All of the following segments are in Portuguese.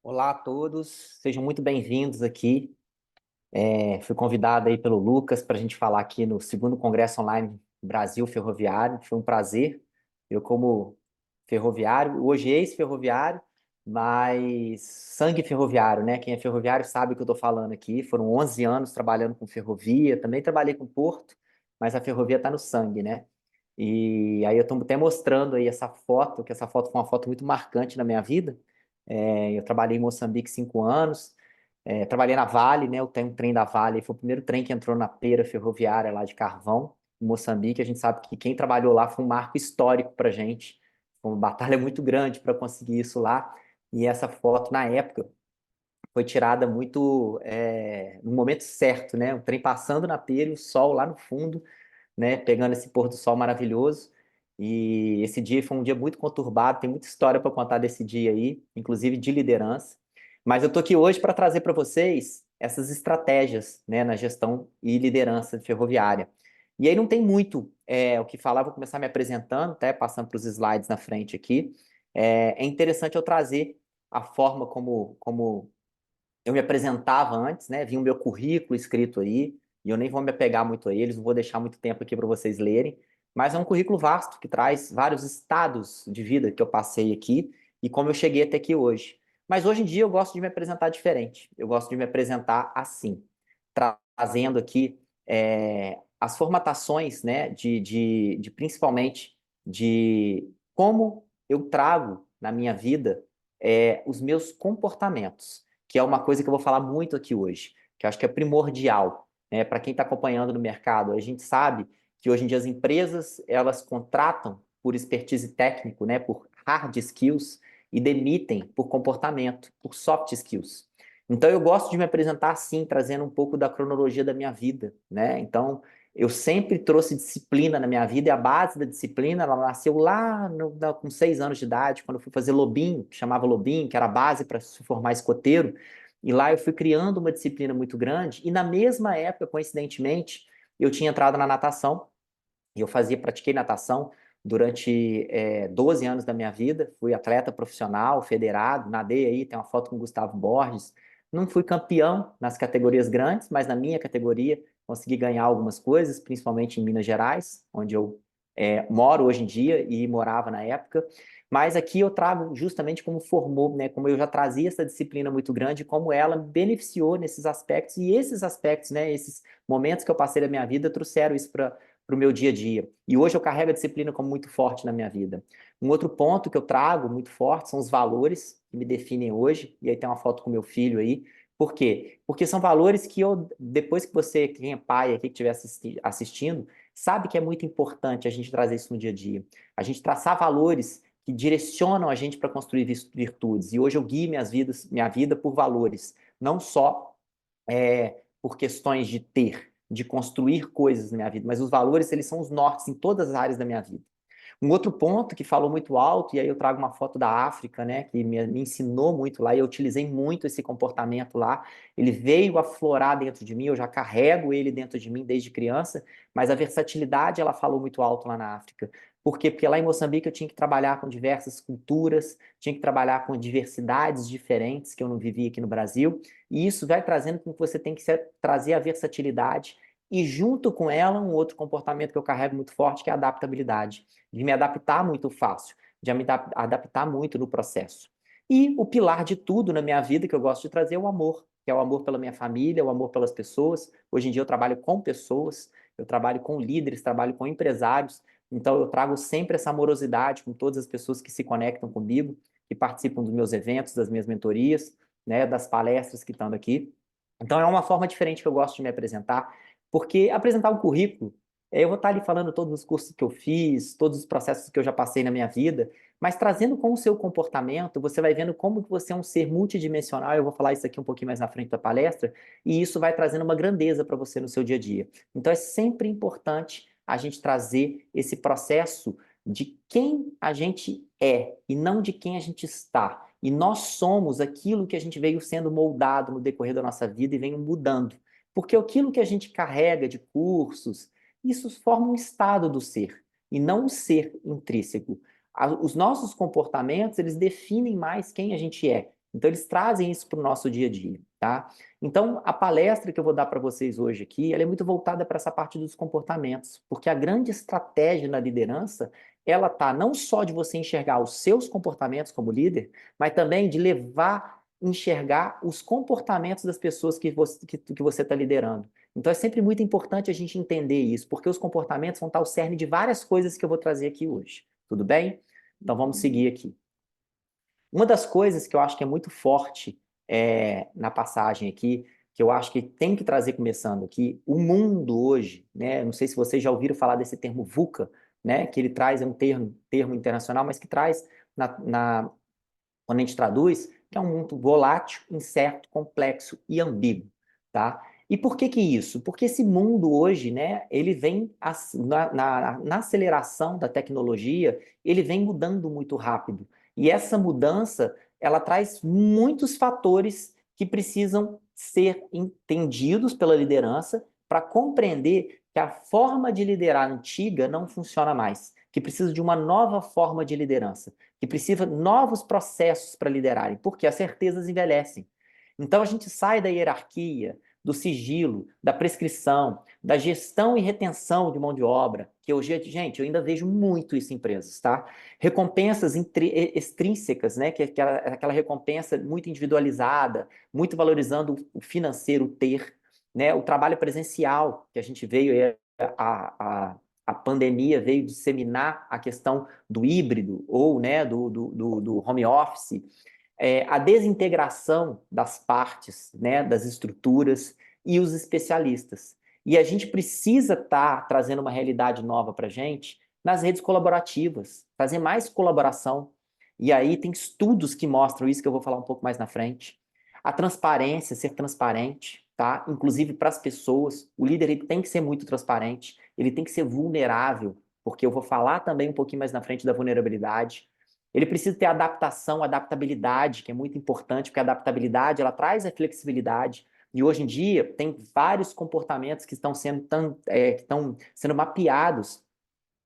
Olá a todos, sejam muito bem-vindos aqui. Fui convidado aí pelo Lucas para a gente falar aqui no segundo Congresso Online Brasil Ferroviário. Foi um prazer. Eu, como ferroviário, hoje ex-ferroviário, mas sangue ferroviário, né? Quem é ferroviário sabe o que eu estou falando aqui. Foram 11 anos trabalhando com ferrovia, também trabalhei com porto, mas a ferrovia está no sangue, né? E aí eu estou até mostrando aí essa foto, que essa foto foi uma foto muito marcante na minha vida. Eu trabalhei em Moçambique 5 anos. Trabalhei na Vale, né? Eu tenho um trem da Vale, foi o primeiro trem que entrou na pera ferroviária lá de carvão, em Moçambique. A gente sabe que quem trabalhou lá foi um marco histórico para a gente. Foi uma batalha muito grande para conseguir isso lá. E essa foto, na época, foi tirada muito no momento certo, né? O trem passando na pera e o sol lá no fundo, né? Pegando esse pôr do sol maravilhoso. E esse dia foi um dia muito conturbado, tem muita história para contar desse dia aí, inclusive de liderança. Mas eu tô aqui hoje para trazer para vocês essas estratégias, né, na gestão e liderança ferroviária. E aí não tem muito o que falar, vou começar me apresentando, até passando para os slides na frente aqui. É interessante eu trazer a forma como eu me apresentava antes, né? Vinha o meu currículo escrito aí, e eu nem vou me apegar muito a eles, não vou deixar muito tempo aqui para vocês lerem, mas é um currículo vasto que traz vários estados de vida que eu passei aqui e como eu cheguei até aqui hoje. Mas hoje em dia eu gosto de me apresentar diferente, eu gosto de me apresentar assim, trazendo aqui as formatações, né, de principalmente de como eu trago na minha vida os meus comportamentos, que é uma coisa que eu vou falar muito aqui hoje, que eu acho que é primordial, né, para quem está acompanhando no mercado. A gente sabe que hoje em dia as empresas elas contratam por expertise técnico, né, por hard skills e demitem por comportamento, por soft skills. Então eu gosto de me apresentar assim, trazendo um pouco da cronologia da minha vida, né? Então eu sempre trouxe disciplina na minha vida e a base da disciplina ela nasceu lá com 6 anos de idade, quando eu fui fazer lobinho, que chamava lobinho, que era a base para se formar escoteiro. E lá eu fui criando uma disciplina muito grande. E na mesma época, coincidentemente, eu tinha entrado na natação. E eu pratiquei natação durante 12 anos da minha vida. Fui atleta profissional, federado, nadei aí, tem uma foto com o Gustavo Borges. Não fui campeão nas categorias grandes, mas na minha categoria consegui ganhar algumas coisas, principalmente em Minas Gerais, onde eu moro hoje em dia e morava na época. Mas aqui eu trago justamente como formou, né, como eu já trazia essa disciplina muito grande, como ela me beneficiou nesses aspectos, e esses aspectos, né, esses momentos que eu passei da minha vida trouxeram isso para o meu dia a dia. E hoje eu carrego a disciplina como muito forte na minha vida. Um outro ponto que eu trago muito forte são os valores que me definem hoje, e aí tem uma foto com meu filho aí. Por quê? Porque são valores que eu, depois que você, quem é pai aqui que estiver assistindo, sabe que é muito importante a gente trazer isso no dia a dia. A gente traçar valores que direcionam a gente para construir virtudes. E hoje eu guio minha vida por valores, não só por questões de ter, de construir coisas na minha vida, mas os valores, eles são os nortes em todas as áreas da minha vida. Um outro ponto que falou muito alto, e aí eu trago uma foto da África, né, que me ensinou muito lá, e eu utilizei muito esse comportamento lá. Ele veio aflorar dentro de mim, eu já carrego ele dentro de mim desde criança, mas a versatilidade, ela falou muito alto lá na África. Por quê? Porque lá em Moçambique eu tinha que trabalhar com diversas culturas, tinha que trabalhar com diversidades diferentes que eu não vivia aqui no Brasil, e isso vai trazendo com que você tem que trazer a versatilidade e junto com ela um outro comportamento que eu carrego muito forte, que é a adaptabilidade, de me adaptar muito fácil, de me adaptar muito no processo. E o pilar de tudo na minha vida que eu gosto de trazer é o amor, que é o amor pela minha família, o amor pelas pessoas. Hoje em dia eu trabalho com pessoas, eu trabalho com líderes, trabalho com empresários, então eu trago sempre essa amorosidade com todas as pessoas que se conectam comigo, que participam dos meus eventos, das minhas mentorias, né, das palestras que estão aqui. Então é uma forma diferente que eu gosto de me apresentar, porque apresentar um currículo, eu vou estar ali falando todos os cursos que eu fiz, todos os processos que eu já passei na minha vida, mas trazendo com o seu comportamento, você vai vendo como que você é um ser multidimensional, eu vou falar isso aqui um pouquinho mais na frente da palestra, e isso vai trazendo uma grandeza para você no seu dia a dia. Então é sempre importante a gente trazer esse processo de quem a gente é e não de quem a gente está. E nós somos aquilo que a gente veio sendo moldado no decorrer da nossa vida e vem mudando. Porque aquilo que a gente carrega de cursos, isso forma um estado do ser, e não um ser intrínseco. Os nossos comportamentos, eles definem mais quem a gente é. Então, eles trazem isso para o nosso dia a dia, tá? Então, a palestra que eu vou dar para vocês hoje aqui, ela é muito voltada para essa parte dos comportamentos, porque a grande estratégia na liderança, ela tá não só de você enxergar os seus comportamentos como líder, mas também de levar, enxergar os comportamentos das pessoas que você está liderando. Então, é sempre muito importante a gente entender isso, porque os comportamentos vão estar ao cerne de várias coisas que eu vou trazer aqui hoje. Tudo bem? Então, vamos seguir aqui. Uma das coisas que eu acho que é muito forte na passagem aqui, que eu acho que tem que trazer começando aqui, o mundo hoje, né? Não sei se vocês já ouviram falar desse termo VUCA, né? Que ele traz, é um termo internacional, mas que traz, quando a gente traduz, que é um mundo volátil, incerto, complexo e ambíguo, tá? E por que que isso? Porque esse mundo hoje, né, ele vem, na aceleração da tecnologia, ele vem mudando muito rápido. E essa mudança, ela traz muitos fatores que precisam ser entendidos pela liderança para compreender que a forma de liderar antiga não funciona mais, que precisa de uma nova forma de liderança, que precisa de novos processos para liderarem, porque as certezas envelhecem. Então a gente sai da hierarquia, do sigilo, da prescrição, da gestão e retenção de mão de obra, que hoje, gente, eu ainda vejo muito isso em empresas, tá? Recompensas extrínsecas, né? Que é aquela recompensa muito individualizada, muito valorizando o financeiro, o ter, né? O trabalho presencial, que a gente veio, a pandemia veio disseminar a questão do híbrido ou, né, do home office, a desintegração das partes, né, das estruturas e os especialistas. E a gente precisa estar trazendo uma realidade nova para a gente nas redes colaborativas, fazer mais colaboração. E aí tem estudos que mostram isso, que eu vou falar um pouco mais na frente. A transparência, ser transparente, tá? Inclusive para as pessoas. O líder ele tem que ser muito transparente, ele tem que ser vulnerável, porque eu vou falar também um pouquinho mais na frente da vulnerabilidade. Ele precisa ter adaptação, adaptabilidade, que é muito importante, porque a adaptabilidade ela traz a flexibilidade. E hoje em dia tem vários comportamentos que que estão sendo mapeados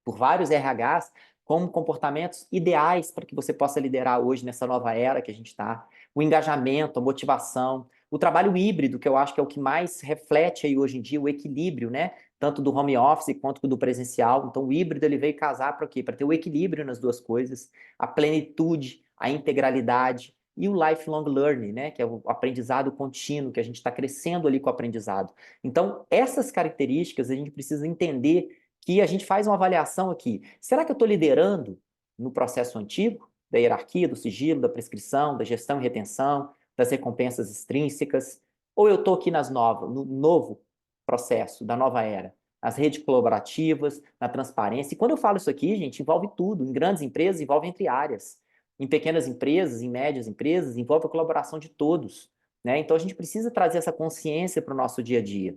por vários RHs como comportamentos ideais para que você possa liderar hoje nessa nova era que a gente está. O engajamento, a motivação, o trabalho híbrido, que eu acho que é o que mais reflete aí hoje em dia o equilíbrio, né? Tanto do home office quanto do presencial. Então, o híbrido ele veio casar para quê? Para ter o equilíbrio nas duas coisas, a plenitude, a integralidade e o lifelong learning, né? Que é o aprendizado contínuo, que a gente está crescendo ali com o aprendizado. Então, essas características a gente precisa entender que a gente faz uma avaliação aqui. Será que eu estou liderando no processo antigo, da hierarquia, do sigilo, da prescrição, da gestão e retenção, das recompensas extrínsecas? Ou eu estou aqui no novo processo, da nova era? Nas redes colaborativas, na transparência. E quando eu falo isso aqui, gente, envolve tudo. Em grandes empresas, envolve entre áreas. Em pequenas empresas, em médias empresas, envolve a colaboração de todos. Né? Então, a gente precisa trazer essa consciência para o nosso dia a dia.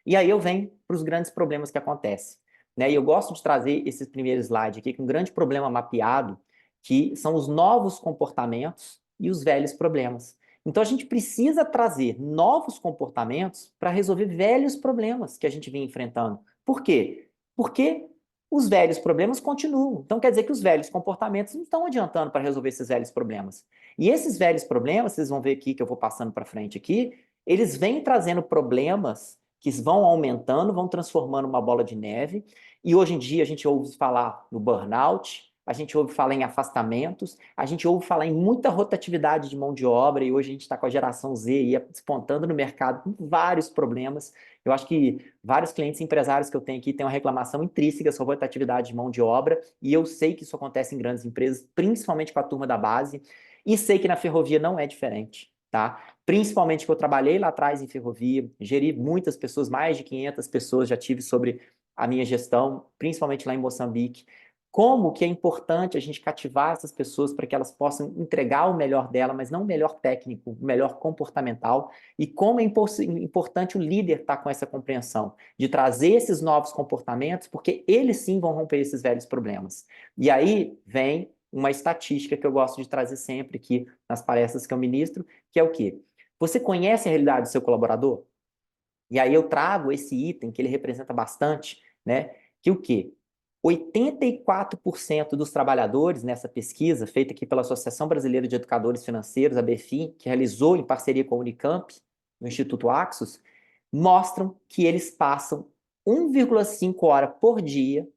E aí eu venho para os grandes problemas que acontecem. Né? E eu gosto de trazer esse primeiro slide aqui, com um grande problema mapeado, que são os novos comportamentos e os velhos problemas. Então a gente precisa trazer novos comportamentos para resolver velhos problemas que a gente vem enfrentando. Por quê? Porque os velhos problemas continuam. Então quer dizer que os velhos comportamentos não estão adiantando para resolver esses velhos problemas. E esses velhos problemas, vocês vão ver aqui que eu vou passando para frente aqui, eles vêm trazendo problemas que vão aumentando, vão transformando uma bola de neve. E hoje em dia a gente ouve falar no burnout, a gente ouve falar em afastamentos, a gente ouve falar em muita rotatividade de mão de obra, e hoje a gente está com a geração Z aí despontando no mercado com vários problemas. Eu acho que vários clientes empresários que eu tenho aqui têm uma reclamação intrínseca sobre rotatividade de mão de obra, e eu sei que isso acontece em grandes empresas, principalmente com a turma da base, e sei que na ferrovia não é diferente. Tá? Principalmente que eu trabalhei lá atrás em ferrovia, geri muitas pessoas, mais de 500 pessoas já tive sobre a minha gestão, principalmente lá em Moçambique. Como que é importante a gente cativar essas pessoas para que elas possam entregar o melhor dela, mas não o melhor técnico, o melhor comportamental, e como é importante o líder estar com essa compreensão, de trazer esses novos comportamentos, porque eles sim vão romper esses velhos problemas. E aí vem uma estatística que eu gosto de trazer sempre aqui nas palestras que eu ministro, que é o quê? Você conhece a realidade do seu colaborador? E aí eu trago esse item que ele representa bastante, né? Que o quê? 84% dos trabalhadores nessa pesquisa, feita aqui pela Associação Brasileira de Educadores Financeiros, a BEFIN, que realizou em parceria com a Unicamp, no Instituto Axos, mostram que eles passam 1,5 hora por dia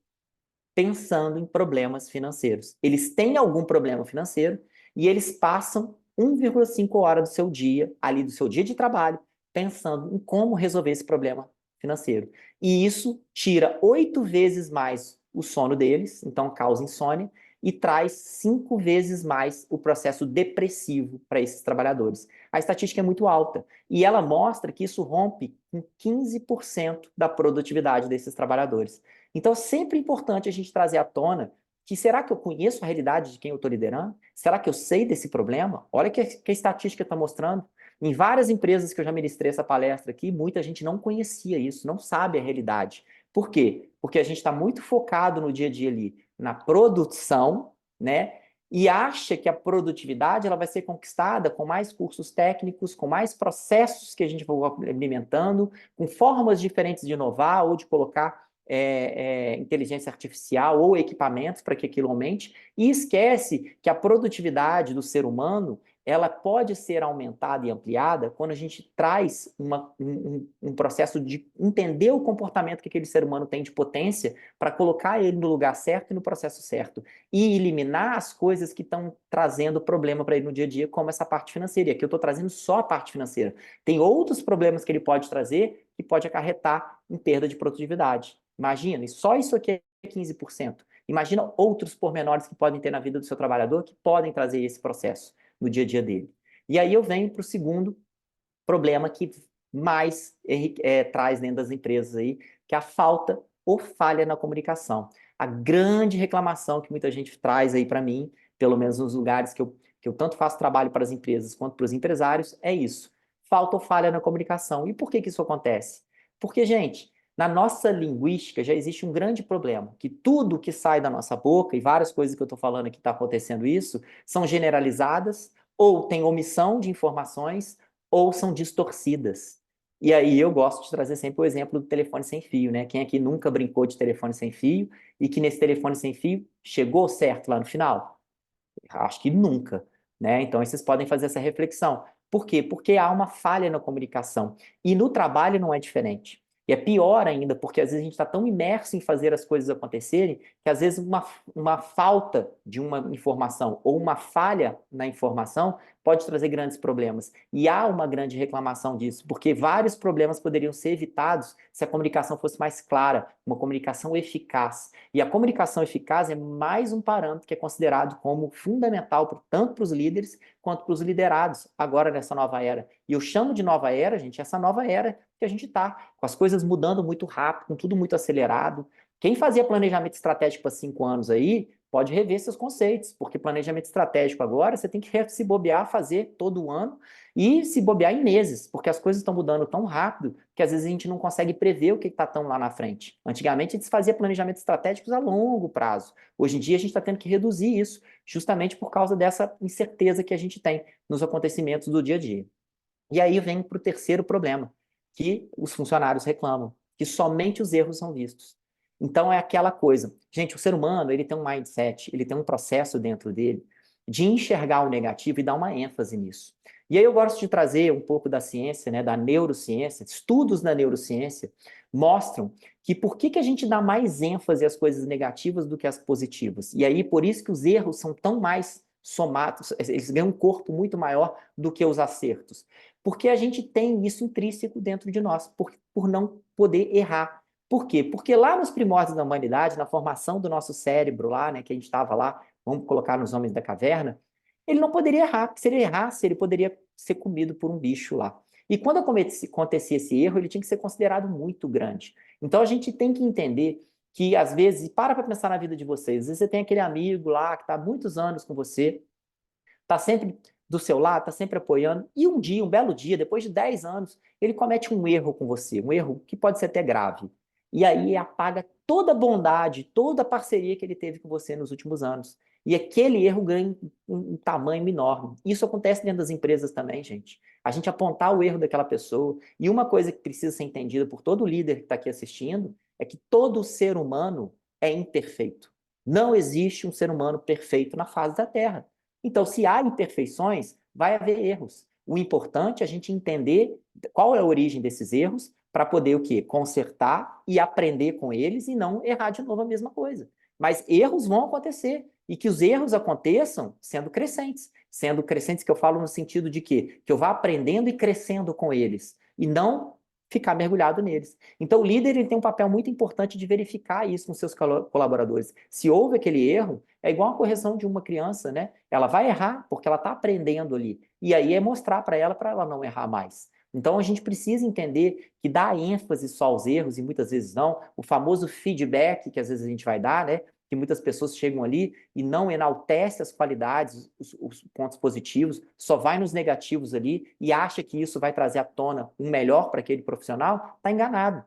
pensando em problemas financeiros. Eles têm algum problema financeiro e eles passam 1,5 hora do seu dia, ali do seu dia de trabalho, pensando em como resolver esse problema financeiro. E isso tira 8 vezes mais o sono deles, então causa insônia, e traz 5 vezes mais o processo depressivo para esses trabalhadores. A estatística é muito alta e ela mostra que isso rompe com 15% da produtividade desses trabalhadores. Então, é sempre importante a gente trazer à tona que será que eu conheço a realidade de quem eu estou liderando? Será que eu sei desse problema? Olha que a estatística está mostrando. Em várias empresas que eu já ministrei essa palestra aqui, muita gente não conhecia isso, não sabe a realidade. Por quê? Porque a gente está muito focado no dia a dia ali na produção, né? E acha que a produtividade ela vai ser conquistada com mais cursos técnicos, com mais processos que a gente vai implementando, com formas diferentes de inovar ou de colocar inteligência artificial ou equipamentos para que aquilo aumente, e esquece que a produtividade do ser humano ela pode ser aumentada e ampliada quando a gente traz um processo de entender o comportamento que aquele ser humano tem de potência para colocar ele no lugar certo e no processo certo, e eliminar as coisas que estão trazendo problema para ele no dia a dia, como essa parte financeira. E aqui eu estou trazendo só a parte financeira. Tem outros problemas que ele pode trazer que pode acarretar em perda de produtividade. Imagina, e só isso aqui é 15%. Imagina outros pormenores que podem ter na vida do seu trabalhador que podem trazer esse processo no dia a dia dele. E aí eu venho para o segundo problema que mais traz dentro das empresas aí, que é a falta ou falha na comunicação. A grande reclamação que muita gente traz aí para mim, pelo menos nos lugares que eu tanto faço trabalho para as empresas quanto para os empresários, é isso. Falta ou falha na comunicação. E por que isso acontece? Porque, gente, na nossa linguística já existe um grande problema, que tudo que sai da nossa boca, e várias coisas que eu estou falando aqui está acontecendo isso, são generalizadas, ou tem omissão de informações, ou são distorcidas. E aí eu gosto de trazer sempre o exemplo do telefone sem fio, né? Quem aqui nunca brincou de telefone sem fio e que nesse telefone sem fio chegou certo lá no final? Acho que nunca, né? Então vocês podem fazer essa reflexão. Por quê? Porque há uma falha na comunicação. E no trabalho não é diferente. E é pior ainda, porque às vezes a gente está tão imerso em fazer as coisas acontecerem que às vezes uma falta de uma informação ou uma falha na informação pode trazer grandes problemas. E há uma grande reclamação disso, porque vários problemas poderiam ser evitados se a comunicação fosse mais clara, uma comunicação eficaz. E a comunicação eficaz é mais um parâmetro que é considerado como fundamental tanto para os líderes quanto para os liderados agora nessa nova era. E eu chamo de nova era, gente, essa nova era que a gente está, com as coisas mudando muito rápido, com tudo muito acelerado. Quem fazia planejamento estratégico para 5 anos aí, pode rever seus conceitos, porque planejamento estratégico agora você tem que se bobear, fazer todo ano e se bobear em meses, porque as coisas estão mudando tão rápido que às vezes a gente não consegue prever o que está tão lá na frente. Antigamente a gente fazia planejamentos estratégicos a longo prazo. Hoje em dia a gente está tendo que reduzir isso, justamente por causa dessa incerteza que a gente tem nos acontecimentos do dia a dia. E aí vem para o terceiro problema, que os funcionários reclamam, que somente os erros são vistos. Então é aquela coisa, gente, o ser humano ele tem um mindset, ele tem um processo dentro dele de enxergar o negativo e dar uma ênfase nisso. E aí eu gosto de trazer um pouco da ciência, né, da neurociência, estudos na neurociência mostram que por que a gente dá mais ênfase às coisas negativas do que às positivas. E aí por isso que os erros são tão mais somados, eles ganham um corpo muito maior do que os acertos. Porque a gente tem isso intrínseco dentro de nós, por não poder errar. Por quê? Porque lá nos primórdios da humanidade, na formação do nosso cérebro lá, né, que a gente estava lá, vamos colocar nos homens da caverna, ele não poderia errar, porque se ele errasse, ele poderia ser comido por um bicho lá. E quando acontecia esse erro, ele tinha que ser considerado muito grande. Então a gente tem que entender que, às vezes, para pensar na vida de vocês, às vezes você tem aquele amigo lá que está há muitos anos com você, está sempre do seu lado, está sempre apoiando, e um dia, um belo dia, depois de 10 anos, ele comete um erro com você, um erro que pode ser até grave. E aí apaga toda a bondade, toda a parceria que ele teve com você nos últimos anos. E aquele erro ganha um tamanho enorme. Isso acontece dentro das empresas também, gente. A gente apontar o erro daquela pessoa. E uma coisa que precisa ser entendida por todo líder que está aqui assistindo é que todo ser humano é imperfeito. Não existe um ser humano perfeito na face da Terra. Então, se há imperfeições, vai haver erros. O importante é a gente entender qual é a origem desses erros para poder o quê? Consertar e aprender com eles e não errar de novo a mesma coisa. Mas erros vão acontecer e que os erros aconteçam sendo crescentes que eu falo no sentido de quê? Que eu vá aprendendo e crescendo com eles e não ficar mergulhado neles. Então, o líder ele tem um papel muito importante de verificar isso com seus colaboradores. Se houve aquele erro, é igual a correção de uma criança, né? Ela vai errar porque ela está aprendendo ali. E aí é mostrar para ela não errar mais. Então, a gente precisa entender que dá ênfase só aos erros, e muitas vezes não. O famoso feedback que às vezes a gente vai dar, né? Que muitas pessoas chegam ali e não enaltece as qualidades, os pontos positivos, só vai nos negativos ali e acha que isso vai trazer à tona um melhor para aquele profissional, está enganado.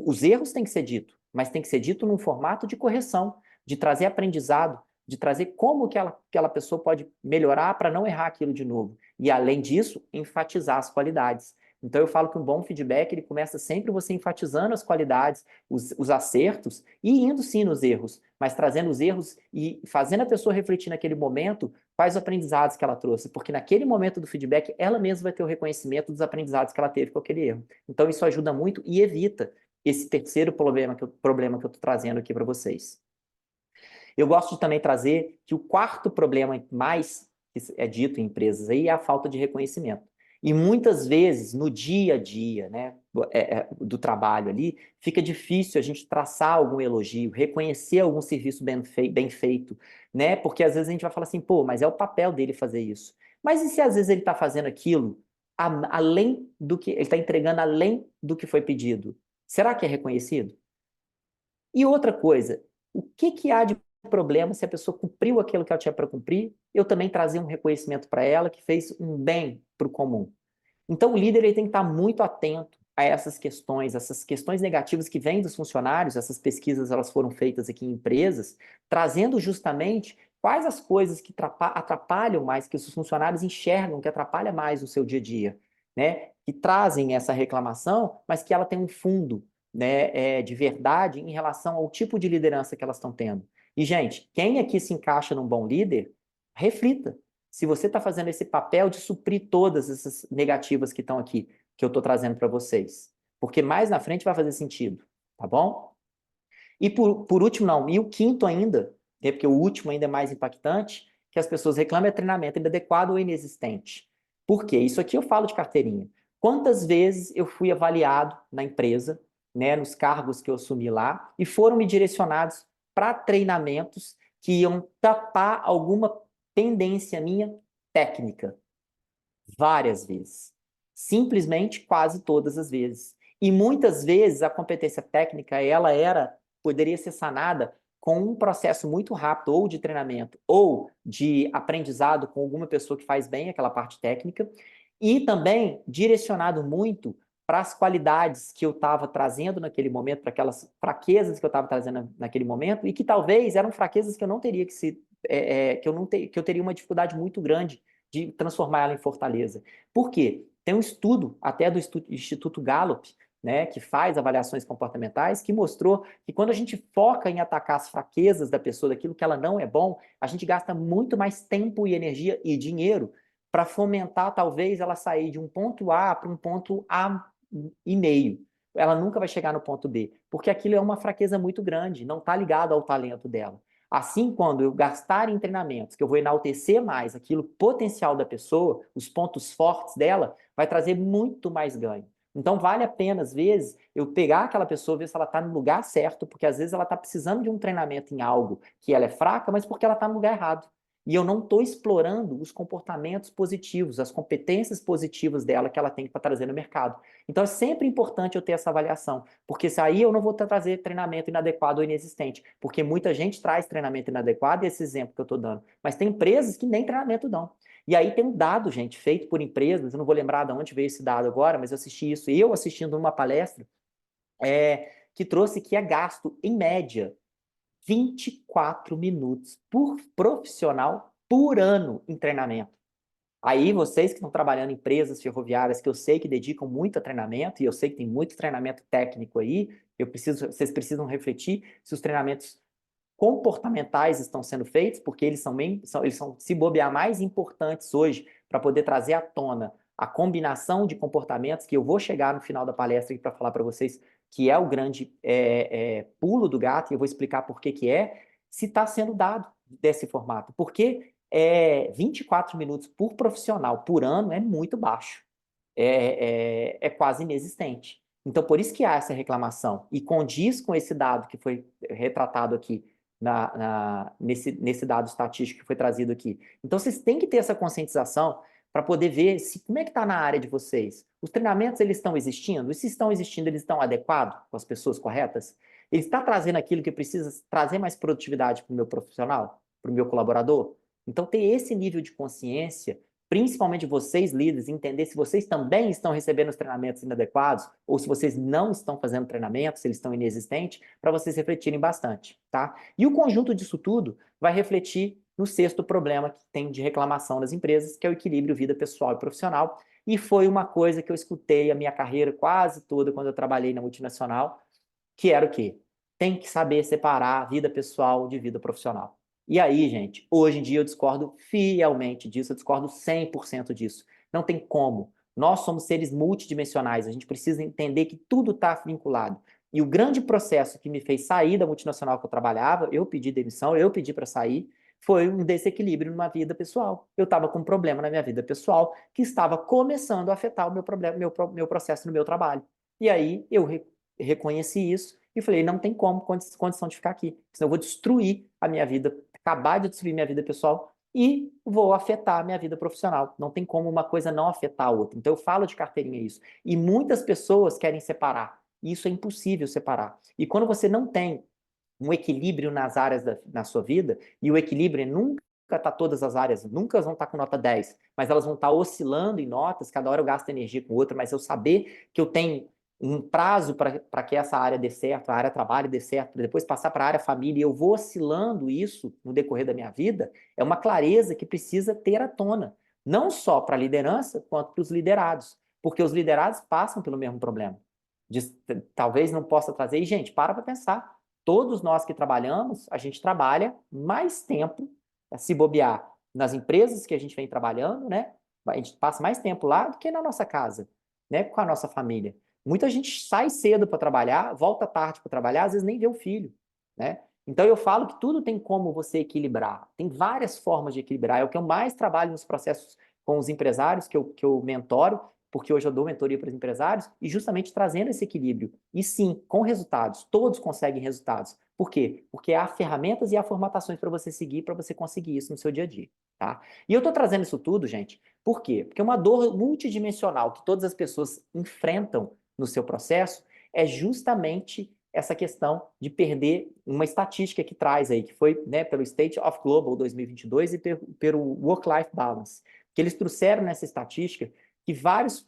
Os erros têm que ser dito, mas tem que ser dito num formato de correção, de trazer aprendizado, de trazer como que aquela pessoa pode melhorar para não errar aquilo de novo. E, além disso, enfatizar as qualidades. Então, eu falo que um bom feedback, ele começa sempre você enfatizando as qualidades, os acertos, e indo sim nos erros, mas trazendo os erros e fazendo a pessoa refletir naquele momento quais aprendizados que ela trouxe, porque naquele momento do feedback, ela mesma vai ter o reconhecimento dos aprendizados que ela teve com aquele erro. Então, isso ajuda muito e evita esse terceiro problema que eu estou trazendo aqui para vocês. Eu gosto de também trazer que o quarto problema mais que é dito em empresas aí é a falta de reconhecimento. E muitas vezes, no dia a dia, né, do trabalho ali, fica difícil a gente traçar algum elogio, reconhecer algum serviço bem feito, né? Porque às vezes a gente vai falar assim, pô, mas é o papel dele fazer isso. Mas e se às vezes ele está fazendo aquilo além do que ele está entregando além do que foi pedido? Será que é reconhecido? E outra coisa, o que há de problema se a pessoa cumpriu aquilo que ela tinha para cumprir, eu também trazer um reconhecimento para ela que fez um bem para o comum. Então, o líder ele tem que estar muito atento a essas questões negativas que vêm dos funcionários, essas pesquisas elas foram feitas aqui em empresas, trazendo justamente quais as coisas que atrapalham mais, que os funcionários enxergam que atrapalha mais o seu dia a dia, né? Que trazem essa reclamação, mas que ela tem um fundo, né, de verdade em relação ao tipo de liderança que elas estão tendo. E, gente, quem aqui se encaixa num bom líder, reflita se você está fazendo esse papel de suprir todas essas negativas que estão aqui, que eu estou trazendo para vocês. Porque mais na frente vai fazer sentido, tá bom? E por último, não, e o quinto ainda, né, porque o último ainda é mais impactante, que as pessoas reclamam é treinamento inadequado ou inexistente. Por quê? Isso aqui eu falo de carteirinha. Quantas vezes eu fui avaliado na empresa, né, nos cargos que eu assumi lá, e foram me direcionados para treinamentos que iam tapar alguma tendência minha técnica? Várias vezes. Simplesmente quase todas as vezes. E muitas vezes a competência técnica, poderia ser sanada com um processo muito rápido, ou de treinamento, ou de aprendizado com alguma pessoa que faz bem aquela parte técnica, e também direcionado muito para as qualidades que eu estava trazendo naquele momento, para aquelas fraquezas que eu estava trazendo naquele momento, e que talvez eram fraquezas que eu não teria que se, que eu teria uma dificuldade muito grande de transformar ela em fortaleza. Por quê? Tem um estudo, até do Instituto Gallup, né, que faz avaliações comportamentais, que mostrou que quando a gente foca em atacar as fraquezas da pessoa, daquilo que ela não é bom, a gente gasta muito mais tempo e energia e dinheiro para fomentar, talvez, ela sair de um ponto A para um ponto A e meio. Ela nunca vai chegar no ponto B, porque aquilo é uma fraqueza muito grande, não está ligado ao talento dela. Assim, quando eu gastar em treinamentos, que eu vou enaltecer mais aquilo potencial da pessoa, os pontos fortes dela, vai trazer muito mais ganho. Então, vale a pena, às vezes, eu pegar aquela pessoa, ver se ela está no lugar certo, porque às vezes ela está precisando de um treinamento em algo que ela é fraca, mas porque ela está no lugar errado. E eu não estou explorando os comportamentos positivos, as competências positivas dela que ela tem para trazer no mercado. Então, é sempre importante eu ter essa avaliação, porque se aí eu não vou trazer treinamento inadequado ou inexistente, porque muita gente traz treinamento inadequado, e esse exemplo que eu estou dando, mas tem empresas que nem treinamento dão. E aí tem um dado, gente, feito por empresas, eu não vou lembrar de onde veio esse dado agora, mas eu assisti isso, eu assistindo numa palestra, que trouxe que é gasto, em média, 24 minutos por profissional por ano em treinamento. Aí, vocês que estão trabalhando em empresas ferroviárias, que eu sei que dedicam muito a treinamento, e eu sei que tem muito treinamento técnico aí, vocês precisam refletir se os treinamentos comportamentais estão sendo feitos, porque eles são, se bobear, mais importantes hoje para poder trazer à tona a combinação de comportamentos, que eu vou chegar no final da palestra para falar para vocês que é o grande pulo do gato, e eu vou explicar por que que se está sendo dado desse formato. Porque 24 minutos por profissional por ano é muito baixo, é quase inexistente. Então, por isso que há essa reclamação, e condiz com esse dado que foi retratado aqui, nesse dado estatístico que foi trazido aqui. Então, vocês têm que ter essa conscientização para poder ver como é que está na área de vocês. Os treinamentos, eles estão existindo? E se estão existindo, eles estão adequados com as pessoas corretas? Ele está trazendo aquilo que precisa trazer mais produtividade para o meu profissional, para o meu colaborador? Então, ter esse nível de consciência, principalmente vocês, líderes, entender se vocês também estão recebendo os treinamentos inadequados ou se vocês não estão fazendo treinamentos, se eles estão inexistentes, para vocês refletirem bastante, tá? E o conjunto disso tudo vai refletir no sexto problema que tem de reclamação das empresas, que é o equilíbrio vida pessoal e profissional. E foi uma coisa que eu escutei a minha carreira quase toda quando eu trabalhei na multinacional, que era o quê? Tem que saber separar vida pessoal de vida profissional. E aí, gente, hoje em dia eu discordo fielmente disso, eu discordo 100% disso. Não tem como. Nós somos seres multidimensionais, a gente precisa entender que tudo está vinculado. E o grande processo que me fez sair da multinacional que eu trabalhava, eu pedi demissão, eu pedi para sair, foi um desequilíbrio numa vida pessoal. Eu estava com um problema na minha vida pessoal que estava começando a afetar o meu problema, meu processo no meu trabalho. E aí eu reconheci isso e falei, não tem como condição de ficar aqui, senão eu vou destruir a minha vida, acabar de destruir minha vida pessoal e vou afetar a minha vida profissional. Não tem como uma coisa não afetar a outra. Então eu falo de carteirinha isso. E muitas pessoas querem separar. E isso é impossível separar. E quando você não tem um equilíbrio nas áreas na sua vida, e o equilíbrio nunca está todas as áreas, nunca vão estar com nota 10, mas elas vão estar oscilando em notas, cada hora eu gasto energia com outra, mas eu saber que eu tenho um prazo para que essa área dê certo, a área trabalho dê certo, depois passar para a área família, e eu vou oscilando isso no decorrer da minha vida, é uma clareza que precisa ter à tona, não só para a liderança, quanto para os liderados, porque os liderados passam pelo mesmo problema. Talvez não possa trazer, e gente, para pensar, todos nós que trabalhamos, a gente trabalha mais tempo, se bobear, nas empresas que a gente vem trabalhando, né? A gente passa mais tempo lá do que na nossa casa, né? Com a nossa família. Muita gente sai cedo para trabalhar, volta tarde para trabalhar, às vezes nem vê o filho, né? Então eu falo que tudo tem como você equilibrar. Tem várias formas de equilibrar. É o que eu mais trabalho nos processos com os empresários que eu mentoro, porque hoje eu dou mentoria para os empresários, e justamente trazendo esse equilíbrio. E sim, com resultados. Todos conseguem resultados. Por quê? Porque há ferramentas e há formatações para você seguir, para você conseguir isso no seu dia a dia. Tá? E eu estou trazendo isso tudo, gente, por quê? Porque uma dor multidimensional que todas as pessoas enfrentam no seu processo é justamente essa questão de perder uma estatística que traz aí, que foi, né, pelo State of Global 2022 e pelo Work-Life Balance, que eles trouxeram nessa estatística que vários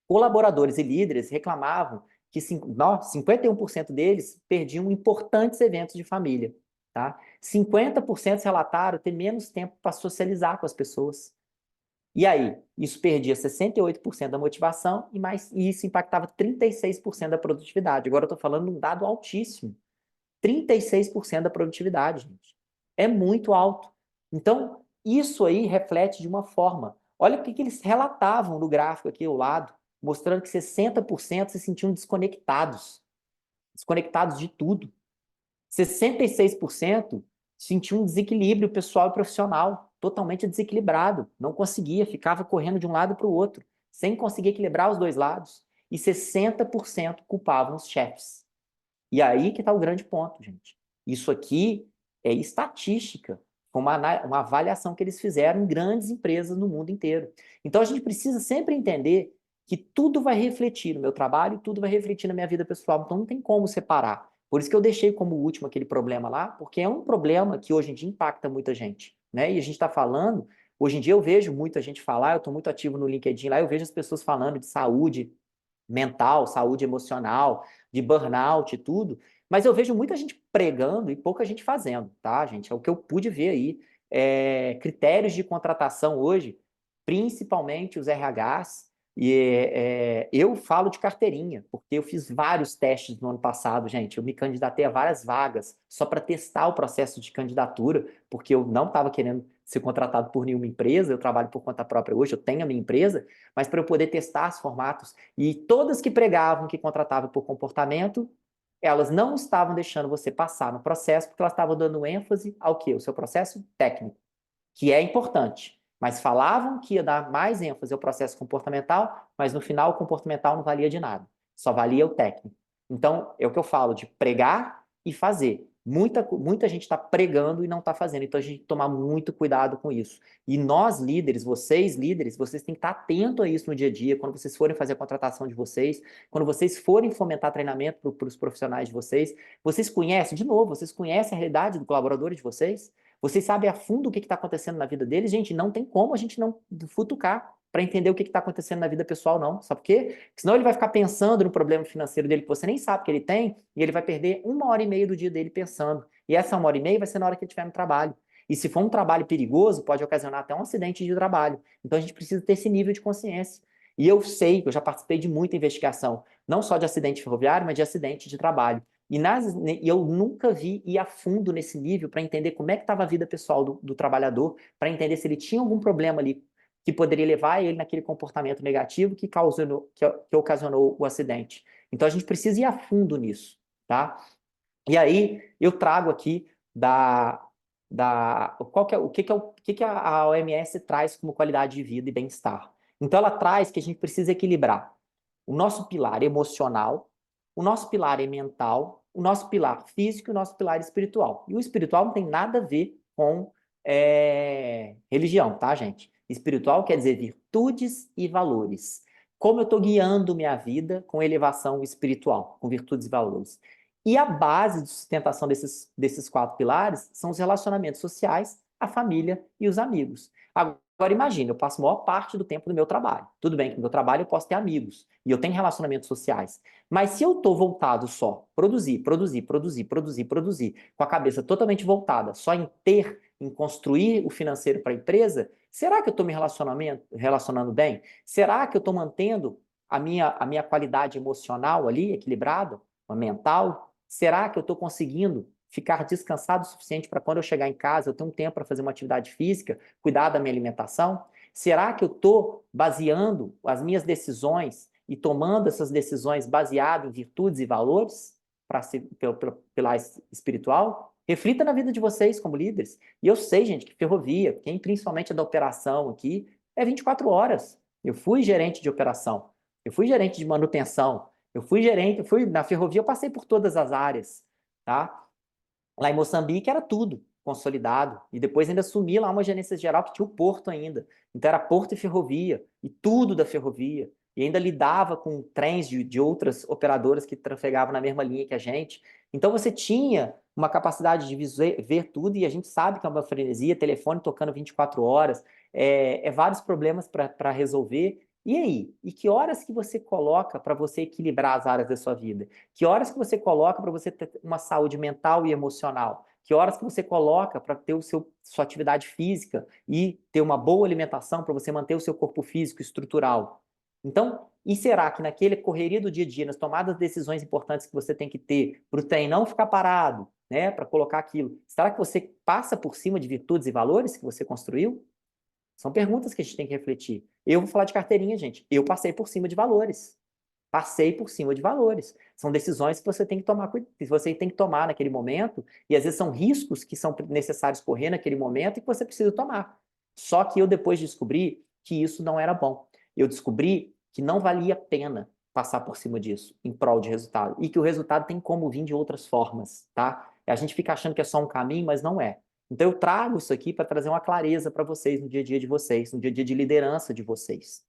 colaboradores e líderes reclamavam que 51% deles perdiam importantes eventos de família. Tá? 50% relataram ter menos tempo para socializar com as pessoas. E aí, isso perdia 68% da motivação e isso impactava 36% da produtividade. Agora eu estou falando de um dado altíssimo. 36% da produtividade, gente. É muito alto. Então, isso aí reflete de uma forma. Olha o que eles relatavam no gráfico aqui ao lado, mostrando que 60% se sentiam desconectados. Desconectados de tudo. 66% sentiam um desequilíbrio pessoal e profissional, totalmente desequilibrado. Não conseguia, ficava correndo de um lado para o outro, sem conseguir equilibrar os dois lados. E 60% culpavam os chefes. E aí que está o grande ponto, gente. Isso aqui é estatística, foi uma avaliação que eles fizeram em grandes empresas no mundo inteiro. Então a gente precisa sempre entender que tudo vai refletir no meu trabalho, tudo vai refletir na minha vida pessoal. Então não tem como separar. Por isso que eu deixei como último aquele problema lá, porque é um problema que hoje em dia impacta muita gente, né? E a gente está falando, hoje em dia eu vejo muita gente falar, eu estou muito ativo no LinkedIn lá, eu vejo as pessoas falando de saúde mental, saúde emocional, de burnout e tudo, mas eu vejo muita gente pregando e pouca gente fazendo, tá, gente? É o que eu pude ver aí. Critérios de contratação hoje, principalmente os RHs, Eu falo de carteirinha, porque eu fiz vários testes no ano passado, gente. Eu me candidatei a várias vagas só para testar o processo de candidatura, porque eu não estava querendo ser contratado por nenhuma empresa. Eu trabalho por conta própria hoje, eu tenho a minha empresa, mas para eu poder testar os formatos. E todas que pregavam que contratavam por comportamento, elas não estavam deixando você passar no processo, porque elas estavam dando ênfase ao quê? O seu processo técnico, que é importante, mas falavam que ia dar mais ênfase ao processo comportamental, mas no final o comportamental não valia de nada, só valia o técnico. Então, é o que eu falo de pregar e fazer. Muita gente está pregando e não está fazendo, então a gente tem que tomar muito cuidado com isso. E nós, líderes, vocês têm que estar atentos a isso no dia a dia, quando vocês forem fazer a contratação de vocês, quando vocês forem fomentar treinamento para os profissionais de vocês, vocês conhecem, de novo, vocês conhecem a realidade do colaborador de vocês? Vocês sabem a fundo o que está acontecendo na vida deles? Gente, não tem como a gente não futucar para entender o que está acontecendo na vida pessoal, não. Sabe por quê? Porque senão ele vai ficar pensando no problema financeiro dele que você nem sabe que ele tem, e ele vai perder 1 hora e meia do dia dele pensando. E essa 1 hora e meia vai ser na hora que ele estiver no trabalho. E se for um trabalho perigoso, pode ocasionar até um acidente de trabalho. Então a gente precisa ter esse nível de consciência. E eu sei, eu já participei de muita investigação, não só de acidente ferroviário, mas de acidente de trabalho. E eu nunca vi ir a fundo nesse nível para entender como é que estava a vida pessoal do trabalhador, para entender se ele tinha algum problema ali que poderia levar ele naquele comportamento negativo que ocasionou o acidente. Então a gente precisa ir a fundo nisso, tá? E aí eu trago aqui qual que é, o que que a OMS traz como qualidade de vida e bem-estar. Então ela traz que a gente precisa equilibrar o nosso pilar emocional, o nosso pilar mental, o nosso pilar físico e o nosso pilar espiritual. E o espiritual não tem nada a ver com religião, tá, gente? Espiritual quer dizer virtudes e valores. Como eu estou guiando minha vida com elevação espiritual, com virtudes e valores. E a base de sustentação desses 4 pilares são os relacionamentos sociais, a família e os amigos. Agora imagina, eu passo a maior parte do tempo no meu trabalho. Tudo bem que no meu trabalho eu posso ter amigos e eu tenho relacionamentos sociais. Mas se eu estou voltado só produzir, com a cabeça totalmente voltada só em ter, em construir o financeiro para a empresa, será que eu estou me relacionando bem? Será que eu estou mantendo a minha qualidade emocional ali equilibrada, a mental? Será que eu estou conseguindo ficar descansado o suficiente para quando eu chegar em casa eu ter um tempo para fazer uma atividade física, cuidar da minha alimentação? Será que eu estou baseando as minhas decisões e tomando essas decisões baseadas em virtudes e valores para ser pelo pilar espiritual? Reflita na vida de vocês como líderes. E eu sei, gente, que ferrovia, quem principalmente é da operação aqui, é 24 horas. Eu fui gerente de operação, eu fui gerente de manutenção, eu fui na ferrovia, eu passei por todas as áreas, tá? Lá em Moçambique era tudo consolidado. E depois ainda assumi lá uma gerência geral que tinha o porto ainda. Então era porto e ferrovia, e tudo da ferrovia. E ainda lidava com trens de outras operadoras que trafegavam na mesma linha que a gente. Então você tinha uma capacidade de ver tudo, e a gente sabe que é uma frenesia, telefone tocando 24 horas, vários problemas para resolver. E aí? E que horas que você coloca para você equilibrar as áreas da sua vida? Que horas que você coloca para você ter uma saúde mental e emocional? Que horas que você coloca para ter sua atividade física e ter uma boa alimentação para você manter o seu corpo físico estrutural? Então, e será que naquele correria do dia a dia, nas tomadas de decisões importantes que você tem que ter para o trem não ficar parado, né, para colocar aquilo, será que você passa por cima de virtudes e valores que você construiu? São perguntas que a gente tem que refletir. Eu vou falar de carteirinha, gente. Eu passei por cima de valores. Passei por cima de valores. São decisões que você tem que tomar, que você tem que tomar naquele momento, e às vezes são riscos que são necessários correr naquele momento e que você precisa tomar. Só que eu depois descobri que isso não era bom. Eu descobri que não valia a pena passar por cima disso em prol de resultado, e que o resultado tem como vir de outras formas, tá? A gente fica achando que é só um caminho, mas não é. Então eu trago isso aqui para trazer uma clareza para vocês no dia a dia de vocês, no dia a dia de liderança de vocês.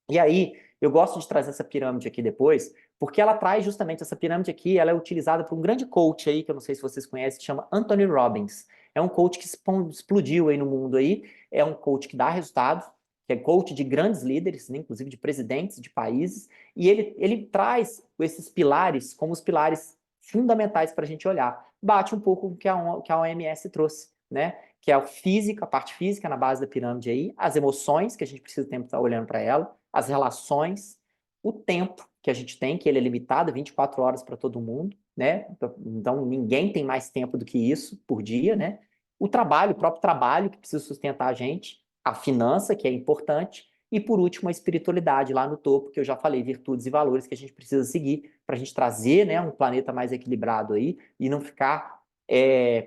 E aí, eu gosto de trazer essa pirâmide aqui depois, porque ela traz justamente essa pirâmide aqui, ela é utilizada por um grande coach aí, que eu não sei se vocês conhecem, que chama Anthony Robbins. É um coach que explodiu aí no mundo aí, é um coach que dá resultados, que é coach de grandes líderes, né, inclusive de presidentes de países, e ele traz esses pilares como os pilares fundamentais para a gente olhar. Bate um pouco com o que a OMS trouxe, né? que é a física, a parte física na base da pirâmide aí, as emoções, que a gente precisa sempre estar olhando para ela, as relações, o tempo que a gente tem, que ele é limitado, 24 horas para todo mundo, né? Então, ninguém tem mais tempo do que isso por dia, né? O trabalho, o próprio trabalho que precisa sustentar a gente, a finança, que é importante, e por último, a espiritualidade lá no topo, que eu já falei, virtudes e valores que a gente precisa seguir para a gente trazer, né, um planeta mais equilibrado aí e não ficar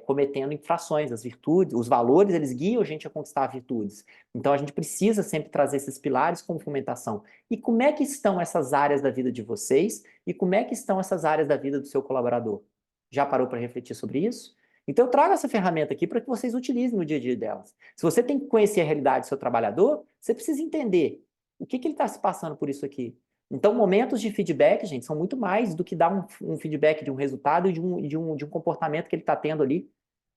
cometendo infrações. As virtudes, os valores, eles guiam a gente a conquistar virtudes. Então a gente precisa sempre trazer esses pilares como fomentação. E como é que estão essas áreas da vida de vocês e como é que estão essas áreas da vida do seu colaborador? Já parou para refletir sobre isso? Então eu trago essa ferramenta aqui para que vocês utilizem no dia a dia delas. Se você tem que conhecer a realidade do seu trabalhador, você precisa entender o que ele está se passando por isso aqui. Então, momentos de feedback, gente, são muito mais do que dar um feedback de um resultado e de um comportamento que ele está tendo ali,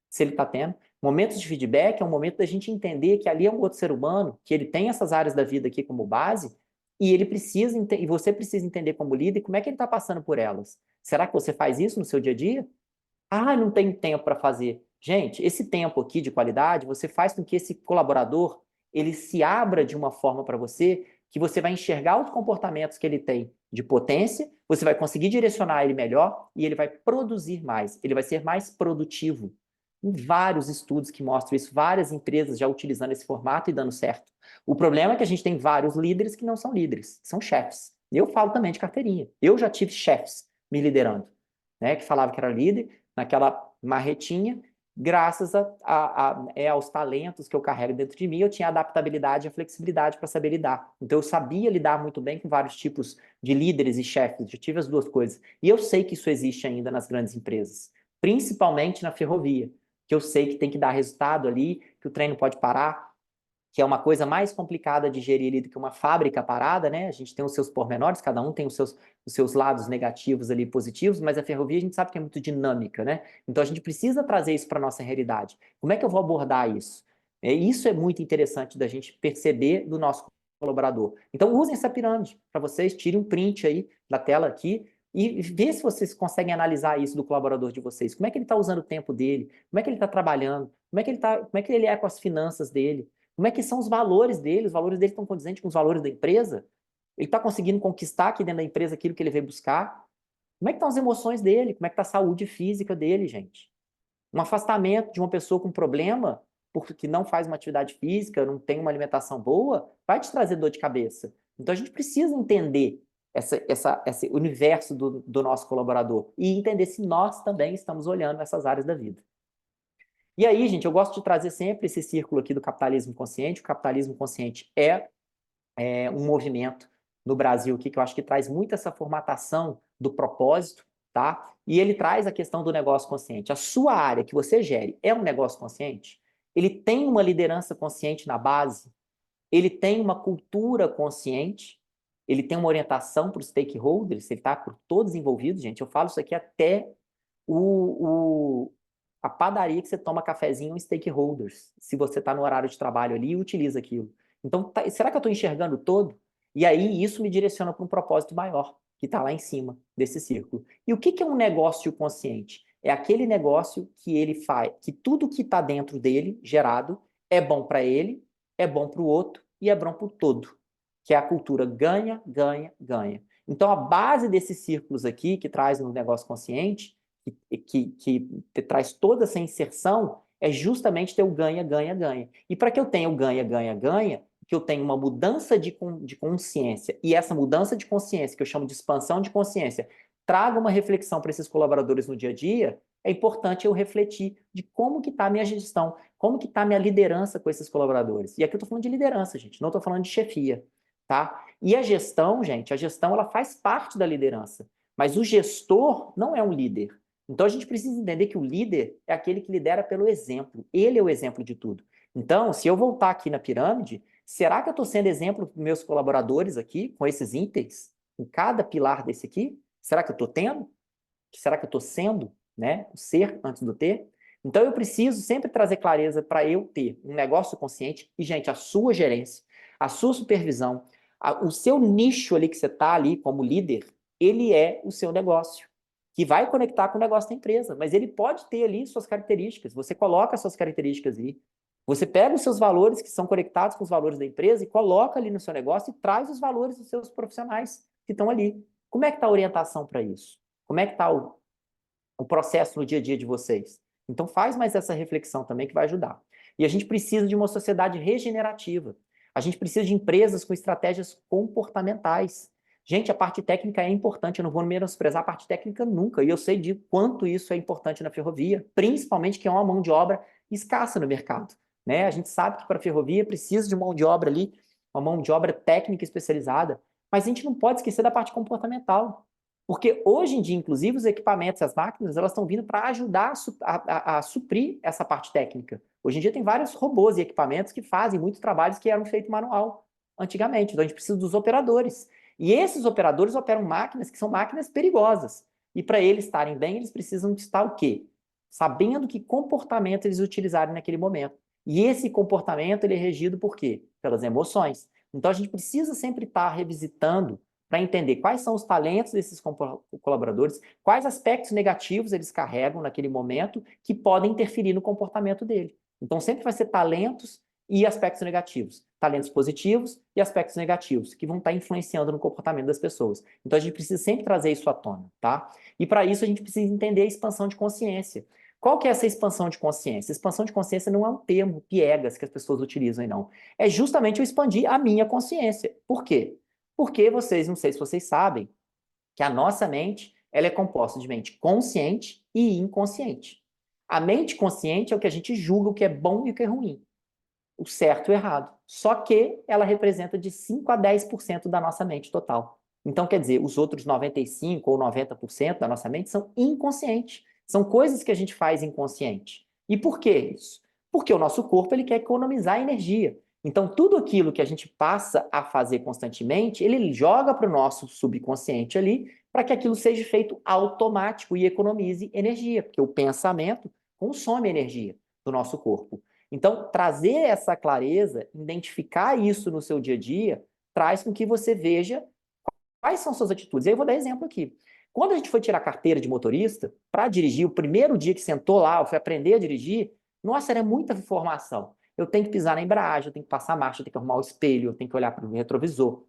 se ele está tendo. Momentos de feedback é um momento da gente entender que ali é um outro ser humano, que ele tem essas áreas da vida aqui como base, e ele precisa, e você precisa entender como líder como é que ele está passando por elas. Será que você faz isso no seu dia a dia? Ah, não tenho tempo para fazer. Gente, esse tempo aqui de qualidade, você faz com que esse colaborador ele se abra de uma forma para você que você vai enxergar os comportamentos que ele tem de potência, você vai conseguir direcionar ele melhor e ele vai produzir mais, ele vai ser mais produtivo. Tem vários estudos que mostram isso, várias empresas já utilizando esse formato e dando certo. O problema é que a gente tem vários líderes que não são líderes, são chefes. Eu falo também de carteirinha. Eu já tive chefes me liderando, né, que falava que era líder, naquela marretinha, graças aos talentos que eu carrego dentro de mim, eu tinha adaptabilidade e flexibilidade para saber lidar. Então, eu sabia lidar muito bem com vários tipos de líderes e chefes, eu tive as duas coisas. E eu sei que isso existe ainda nas grandes empresas, principalmente na ferrovia, que eu sei que tem que dar resultado ali, que o trem não pode parar, que é uma coisa mais complicada de gerir ali do que uma fábrica parada, né? A gente tem os seus pormenores, cada um tem os seus lados negativos ali, positivos, mas a ferrovia a gente sabe que é muito dinâmica, né? Então a gente precisa trazer isso para a nossa realidade. Como é que eu vou abordar isso? Isso é muito interessante da gente perceber do nosso colaborador. Então usem essa pirâmide para vocês, tirem um print aí da tela aqui e ver se vocês conseguem analisar isso do colaborador de vocês. Como é que ele está usando o tempo dele? Como é que ele está trabalhando? Como é que ele é com as finanças dele? Como é que são os valores dele? Os valores dele estão condizentes com os valores da empresa? Ele está conseguindo conquistar aqui dentro da empresa aquilo que ele veio buscar? Como é que estão as emoções dele? Como é que está a saúde física dele, gente? Um afastamento de uma pessoa com problema, porque não faz uma atividade física, não tem uma alimentação boa, vai te trazer dor de cabeça. Então a gente precisa entender esse universo do nosso colaborador e entender se nós também estamos olhando essas áreas da vida. E aí, gente, eu gosto de trazer sempre esse círculo aqui do capitalismo consciente. O capitalismo consciente é um movimento no Brasil aqui que eu acho que traz muito essa formatação do propósito, tá? E ele traz a questão do negócio consciente. A sua área que você gere é um negócio consciente? Ele tem uma liderança consciente na base? Ele tem uma cultura consciente? Ele tem uma orientação para os stakeholders? Ele está por todos envolvidos, gente. Eu falo isso aqui até a padaria que você toma cafezinho em stakeholders, se você está no horário de trabalho ali e utiliza aquilo. Então, será que eu estou enxergando o todo? E aí isso me direciona para um propósito maior, que está lá em cima desse círculo. E o que é um negócio consciente? É aquele negócio que ele faz, que tudo que está dentro dele, gerado, é bom para ele, é bom para o outro e é bom para o todo. Que é a cultura ganha, ganha, ganha. Então, a base desses círculos aqui, que traz no negócio consciente, que traz toda essa inserção é justamente ter o ganha, ganha, ganha. E para que eu tenha o ganha, ganha, ganha, que eu tenha uma mudança de consciência, e essa mudança de consciência, que eu chamo de expansão de consciência, traga uma reflexão para esses colaboradores no dia a dia, é importante eu refletir de como que está a minha gestão, como que está a minha liderança com esses colaboradores. E aqui eu estou falando de liderança, gente, não estou falando de chefia, tá? E a gestão, gente, a gestão ela faz parte da liderança, mas o gestor não é um líder. Então a gente precisa entender que o líder é aquele que lidera pelo exemplo. Ele é o exemplo de tudo. Então, se eu voltar aqui na pirâmide, será que eu estou sendo exemplo para meus colaboradores aqui, com esses itens, em cada pilar desse aqui? Será que eu estou tendo? Será que eu estou sendo, né? O ser antes do ter? Então eu preciso sempre trazer clareza para eu ter um negócio consciente e, gente, a sua gerência, a sua supervisão, o seu nicho ali que você está ali como líder, ele é o seu negócio que vai conectar com o negócio da empresa, mas ele pode ter ali suas características. Você coloca suas características ali. Você pega os seus valores que são conectados com os valores da empresa e coloca ali no seu negócio e traz os valores dos seus profissionais que estão ali. Como é que está a orientação para isso? Como é que está o processo no dia a dia de vocês? Então faz mais essa reflexão também que vai ajudar. E a gente precisa de uma sociedade regenerativa. A gente precisa de empresas com estratégias comportamentais. Gente, a parte técnica é importante, eu não vou menosprezar a parte técnica nunca, e eu sei de quanto isso é importante na ferrovia, principalmente que é uma mão de obra escassa no mercado. Né? A gente sabe que para a ferrovia precisa de mão de obra ali, uma mão de obra técnica especializada, mas a gente não pode esquecer da parte comportamental. Porque hoje em dia, inclusive, os equipamentos, as máquinas, elas estão vindo para ajudar a suprir essa parte técnica. Hoje em dia tem vários robôs e equipamentos que fazem muitos trabalhos que eram feitos manual antigamente. Então a gente precisa dos operadores. E esses operadores operam máquinas que são máquinas perigosas. E para eles estarem bem, eles precisam estar o quê? Sabendo que comportamento eles utilizarem naquele momento. E esse comportamento ele é regido por quê? Pelas emoções. Então a gente precisa sempre estar revisitando para entender quais são os talentos desses colaboradores, quais aspectos negativos eles carregam naquele momento que podem interferir no comportamento dele. Então, sempre vai ser talentos e aspectos negativos. Talentos positivos e aspectos negativos, que vão estar influenciando no comportamento das pessoas. Então, a gente precisa sempre trazer isso à tona, tá? E para isso, a gente precisa entender a expansão de consciência. Qual que é essa expansão de consciência? Expansão de consciência não é um termo piegas que as pessoas utilizam, não. É justamente eu expandir a minha consciência. Por quê? Porque vocês, não sei se vocês sabem, que a nossa mente ela é composta de mente consciente e inconsciente. A mente consciente é o que a gente julga o que é bom e o que é ruim, o certo e o errado. Só que ela representa de 5 a 10% da nossa mente total. Então, quer dizer, os outros 95 ou 90% da nossa mente são inconscientes. São coisas que a gente faz inconsciente. E por que isso? Porque o nosso corpo ele quer economizar energia. Então, tudo aquilo que a gente passa a fazer constantemente, ele joga para o nosso subconsciente ali, para que aquilo seja feito automático e economize energia, porque o pensamento consome energia do nosso corpo. Então, trazer essa clareza, identificar isso no seu dia a dia, traz com que você veja quais são suas atitudes. E aí eu vou dar exemplo aqui. Quando a gente foi tirar a carteira de motorista, para dirigir, o primeiro dia que sentou lá, eu fui aprender a dirigir, nossa, era muita informação. Eu tenho que pisar na embreagem, eu tenho que passar a marcha, eu tenho que arrumar o espelho, eu tenho que olhar para o retrovisor,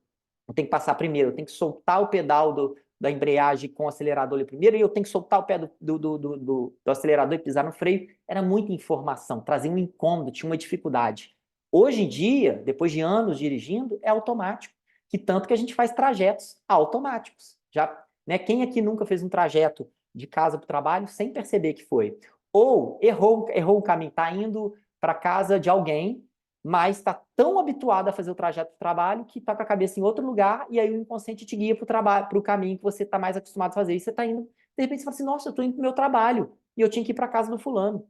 eu tenho que passar primeiro, eu tenho que soltar o pedal da embreagem com o acelerador ali primeiro, e eu tenho que soltar o pé do acelerador e pisar no freio. Era muita informação, trazia um incômodo, tinha uma dificuldade. Hoje em dia, depois de anos dirigindo, é automático, que tanto que a gente faz trajetos automáticos. Já, né, quem aqui nunca fez um trajeto de casa para o trabalho sem perceber que foi? Ou errou o caminho, está indo para casa de alguém, mas está tão habituado a fazer o trajeto do trabalho que está com a cabeça em outro lugar e aí o inconsciente te guia para o trabalho, para o caminho que você está mais acostumado a fazer. E você está indo, de repente você fala assim, nossa, eu estou indo para o meu trabalho e eu tinha que ir para a casa do fulano.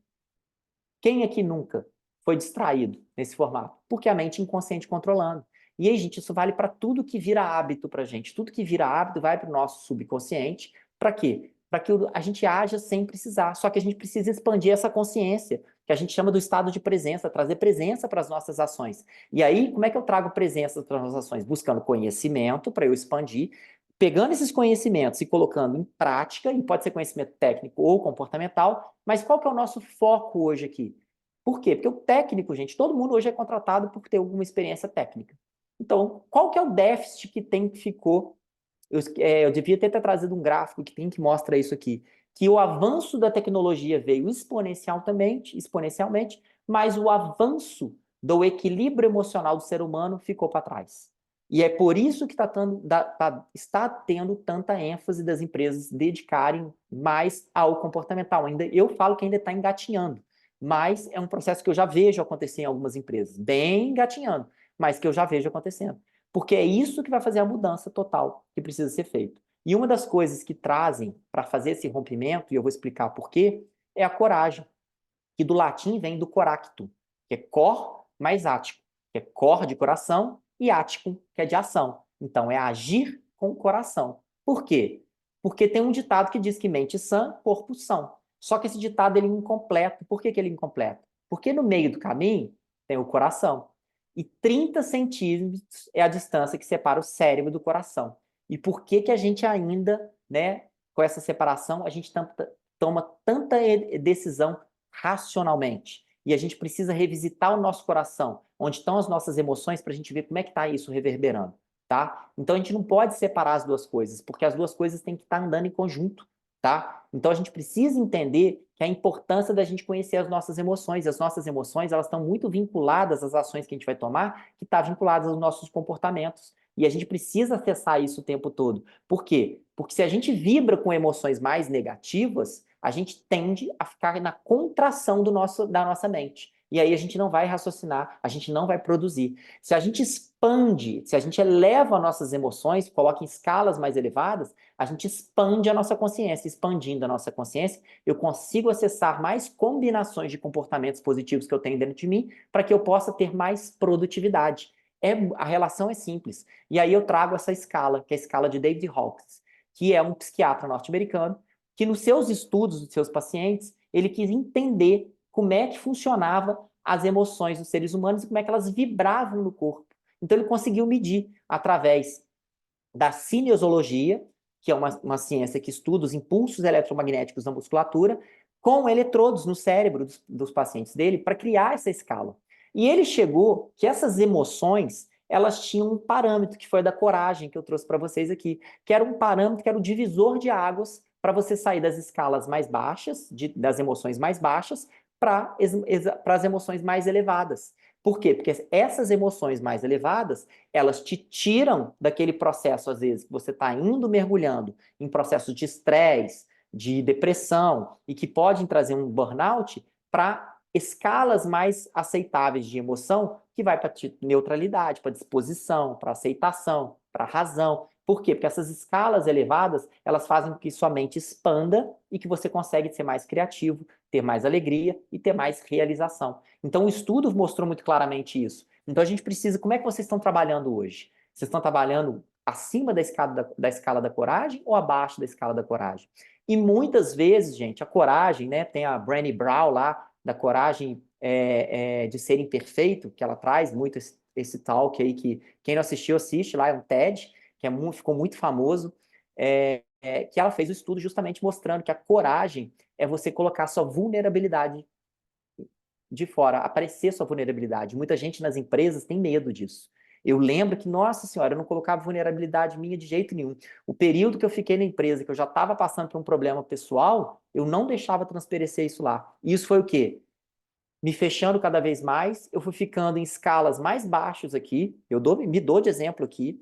Quem aqui nunca foi distraído nesse formato? Porque a mente inconsciente controlando. E aí, gente, isso vale para tudo que vira hábito para a gente. Tudo que vira hábito vai para o nosso subconsciente. Para quê? Para que a gente haja sem precisar. Só que a gente precisa expandir essa consciência, que a gente chama do estado de presença, trazer presença para as nossas ações. E aí, como é que eu trago presença para as nossas ações? Buscando conhecimento para eu expandir, pegando esses conhecimentos e colocando em prática, e pode ser conhecimento técnico ou comportamental, mas qual que é o nosso foco hoje aqui? Por quê? Porque o técnico, gente, todo mundo hoje é contratado por ter alguma experiência técnica. Então, qual que é o déficit que tem que ficou? Eu devia ter trazido um gráfico que mostra isso aqui, que o avanço da tecnologia veio exponencialmente, mas o avanço do equilíbrio emocional do ser humano ficou para trás. E é por isso que está tendo tanta ênfase das empresas dedicarem mais ao comportamental. Eu falo que ainda está engatinhando, mas é um processo que eu já vejo acontecer em algumas empresas, bem engatinhando, mas que eu já vejo acontecendo. Porque é isso que vai fazer a mudança total que precisa ser feito. E uma das coisas que trazem para fazer esse rompimento, e eu vou explicar por quê, é a coragem, que do latim vem do coracto, que é cor mais ático, que é cor de coração, e ático, que é de ação. Então, é agir com o coração. Por quê? Porque tem um ditado que diz que mente sã, corpo são. Só que esse ditado ele é incompleto. Por que ele é incompleto? Porque no meio do caminho tem o coração. E 30 centímetros é a distância que separa o cérebro do coração. E por que a gente ainda, né, com essa separação, a gente toma tanta decisão racionalmente? e a gente precisa revisitar o nosso coração, onde estão as nossas emoções, para a gente ver como é que está isso reverberando, tá? Então a gente não pode separar as duas coisas, porque as duas coisas têm que estar andando em conjunto, tá? Então a gente precisa entender que a importância da gente conhecer as nossas emoções. As nossas emoções, elas estão muito vinculadas às ações que a gente vai tomar, que estão vinculadas aos nossos comportamentos. E a gente precisa acessar isso o tempo todo. Por quê? Porque se a gente vibra com emoções mais negativas, a gente tende a ficar na contração da nossa mente. E aí a gente não vai raciocinar, a gente não vai produzir. Se a gente expande, se a gente eleva nossas emoções, coloca em escalas mais elevadas, a gente expande a nossa consciência. Expandindo a nossa consciência, eu consigo acessar mais combinações de comportamentos positivos que eu tenho dentro de mim para que eu possa ter mais produtividade. A relação é simples. E aí eu trago essa escala, que é a escala de David Hawkins, que é um psiquiatra norte-americano, que nos seus estudos dos seus pacientes, ele quis entender como é que funcionava as emoções dos seres humanos e como é que elas vibravam no corpo. Então ele conseguiu medir através da cinesiologia, que é uma ciência que estuda os impulsos eletromagnéticos da musculatura, com eletrodos no cérebro dos pacientes dele, para criar essa escala. E ele chegou que essas emoções, elas tinham um parâmetro, que foi da coragem, que eu trouxe para vocês aqui, que era um parâmetro, que era o divisor de águas, para você sair das escalas mais baixas, das emoções mais baixas, para as emoções mais elevadas. Por quê? Porque essas emoções mais elevadas, elas te tiram daquele processo, às vezes, que você está indo mergulhando em processos de estresse, de depressão, e que podem trazer um burnout para escalas mais aceitáveis de emoção, que vai para neutralidade, para disposição, para aceitação, para razão. Por quê? Porque essas escalas elevadas, elas fazem com que sua mente expanda e que você consegue ser mais criativo, ter mais alegria e ter mais realização. Então, o estudo mostrou muito claramente isso. Então, a gente precisa. Como é que vocês estão trabalhando hoje? Vocês estão trabalhando acima da escala da coragem ou abaixo da escala da coragem? E muitas vezes, gente, a coragem, né? Tem a Brené Brown lá, da coragem de ser imperfeito, que ela traz muito esse talk aí, que quem não assistiu, assiste lá, é um TED, que ficou muito famoso, que ela fez o estudo justamente mostrando que a coragem é você colocar sua vulnerabilidade de fora, aparecer sua vulnerabilidade. Muita gente nas empresas tem medo disso. Eu lembro que, nossa senhora, eu não colocava vulnerabilidade minha de jeito nenhum. O período que eu fiquei na empresa, que eu já estava passando por um problema pessoal, eu não deixava transparecer isso lá. E isso foi o quê? Me fechando cada vez mais, eu fui ficando em escalas mais baixas aqui, me dou de exemplo aqui,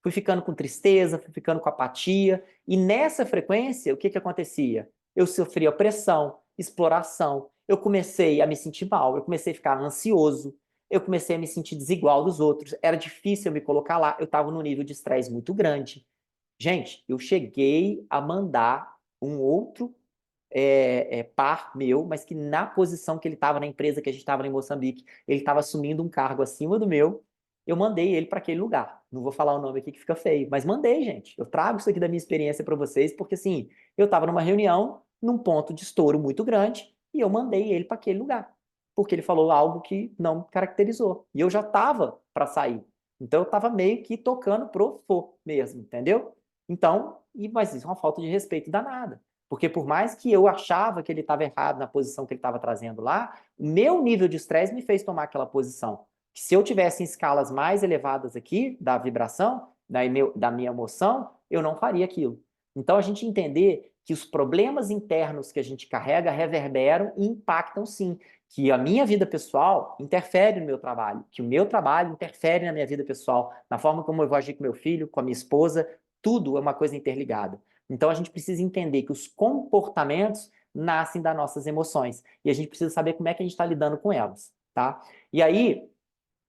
fui ficando com tristeza, fui ficando com apatia, e nessa frequência, o que que acontecia? Eu sofria pressão, exploração, eu comecei a me sentir mal, eu comecei a ficar ansioso, eu comecei a me sentir desigual dos outros, era difícil eu me colocar lá, eu estava num nível de estresse muito grande. Gente, eu cheguei a mandar um outro par meu, mas que na posição que ele estava na empresa que a gente estava em Moçambique, ele estava assumindo um cargo acima do meu, eu mandei ele para aquele lugar. Não vou falar o nome aqui que fica feio, mas mandei, gente. Eu trago isso aqui da minha experiência para vocês, porque assim, eu estava numa reunião, num ponto de estouro muito grande, e eu mandei ele para aquele lugar, porque ele falou algo que não caracterizou. E eu já estava para sair. Então eu estava meio que tocando pro fô mesmo, entendeu? Então, mas isso é uma falta de respeito danada. Porque por mais que eu achava que ele estava errado na posição que ele estava trazendo lá, o meu nível de estresse me fez tomar aquela posição. Que se eu tivesse em escalas mais elevadas aqui da vibração, da minha emoção, eu não faria aquilo. Então a gente entender que os problemas internos que a gente carrega reverberam e impactam sim. Que a minha vida pessoal interfere no meu trabalho, que o meu trabalho interfere na minha vida pessoal, na forma como eu vou agir com meu filho, com a minha esposa, tudo é uma coisa interligada. Então a gente precisa entender que os comportamentos nascem das nossas emoções e a gente precisa saber como é que a gente está lidando com elas, tá? E aí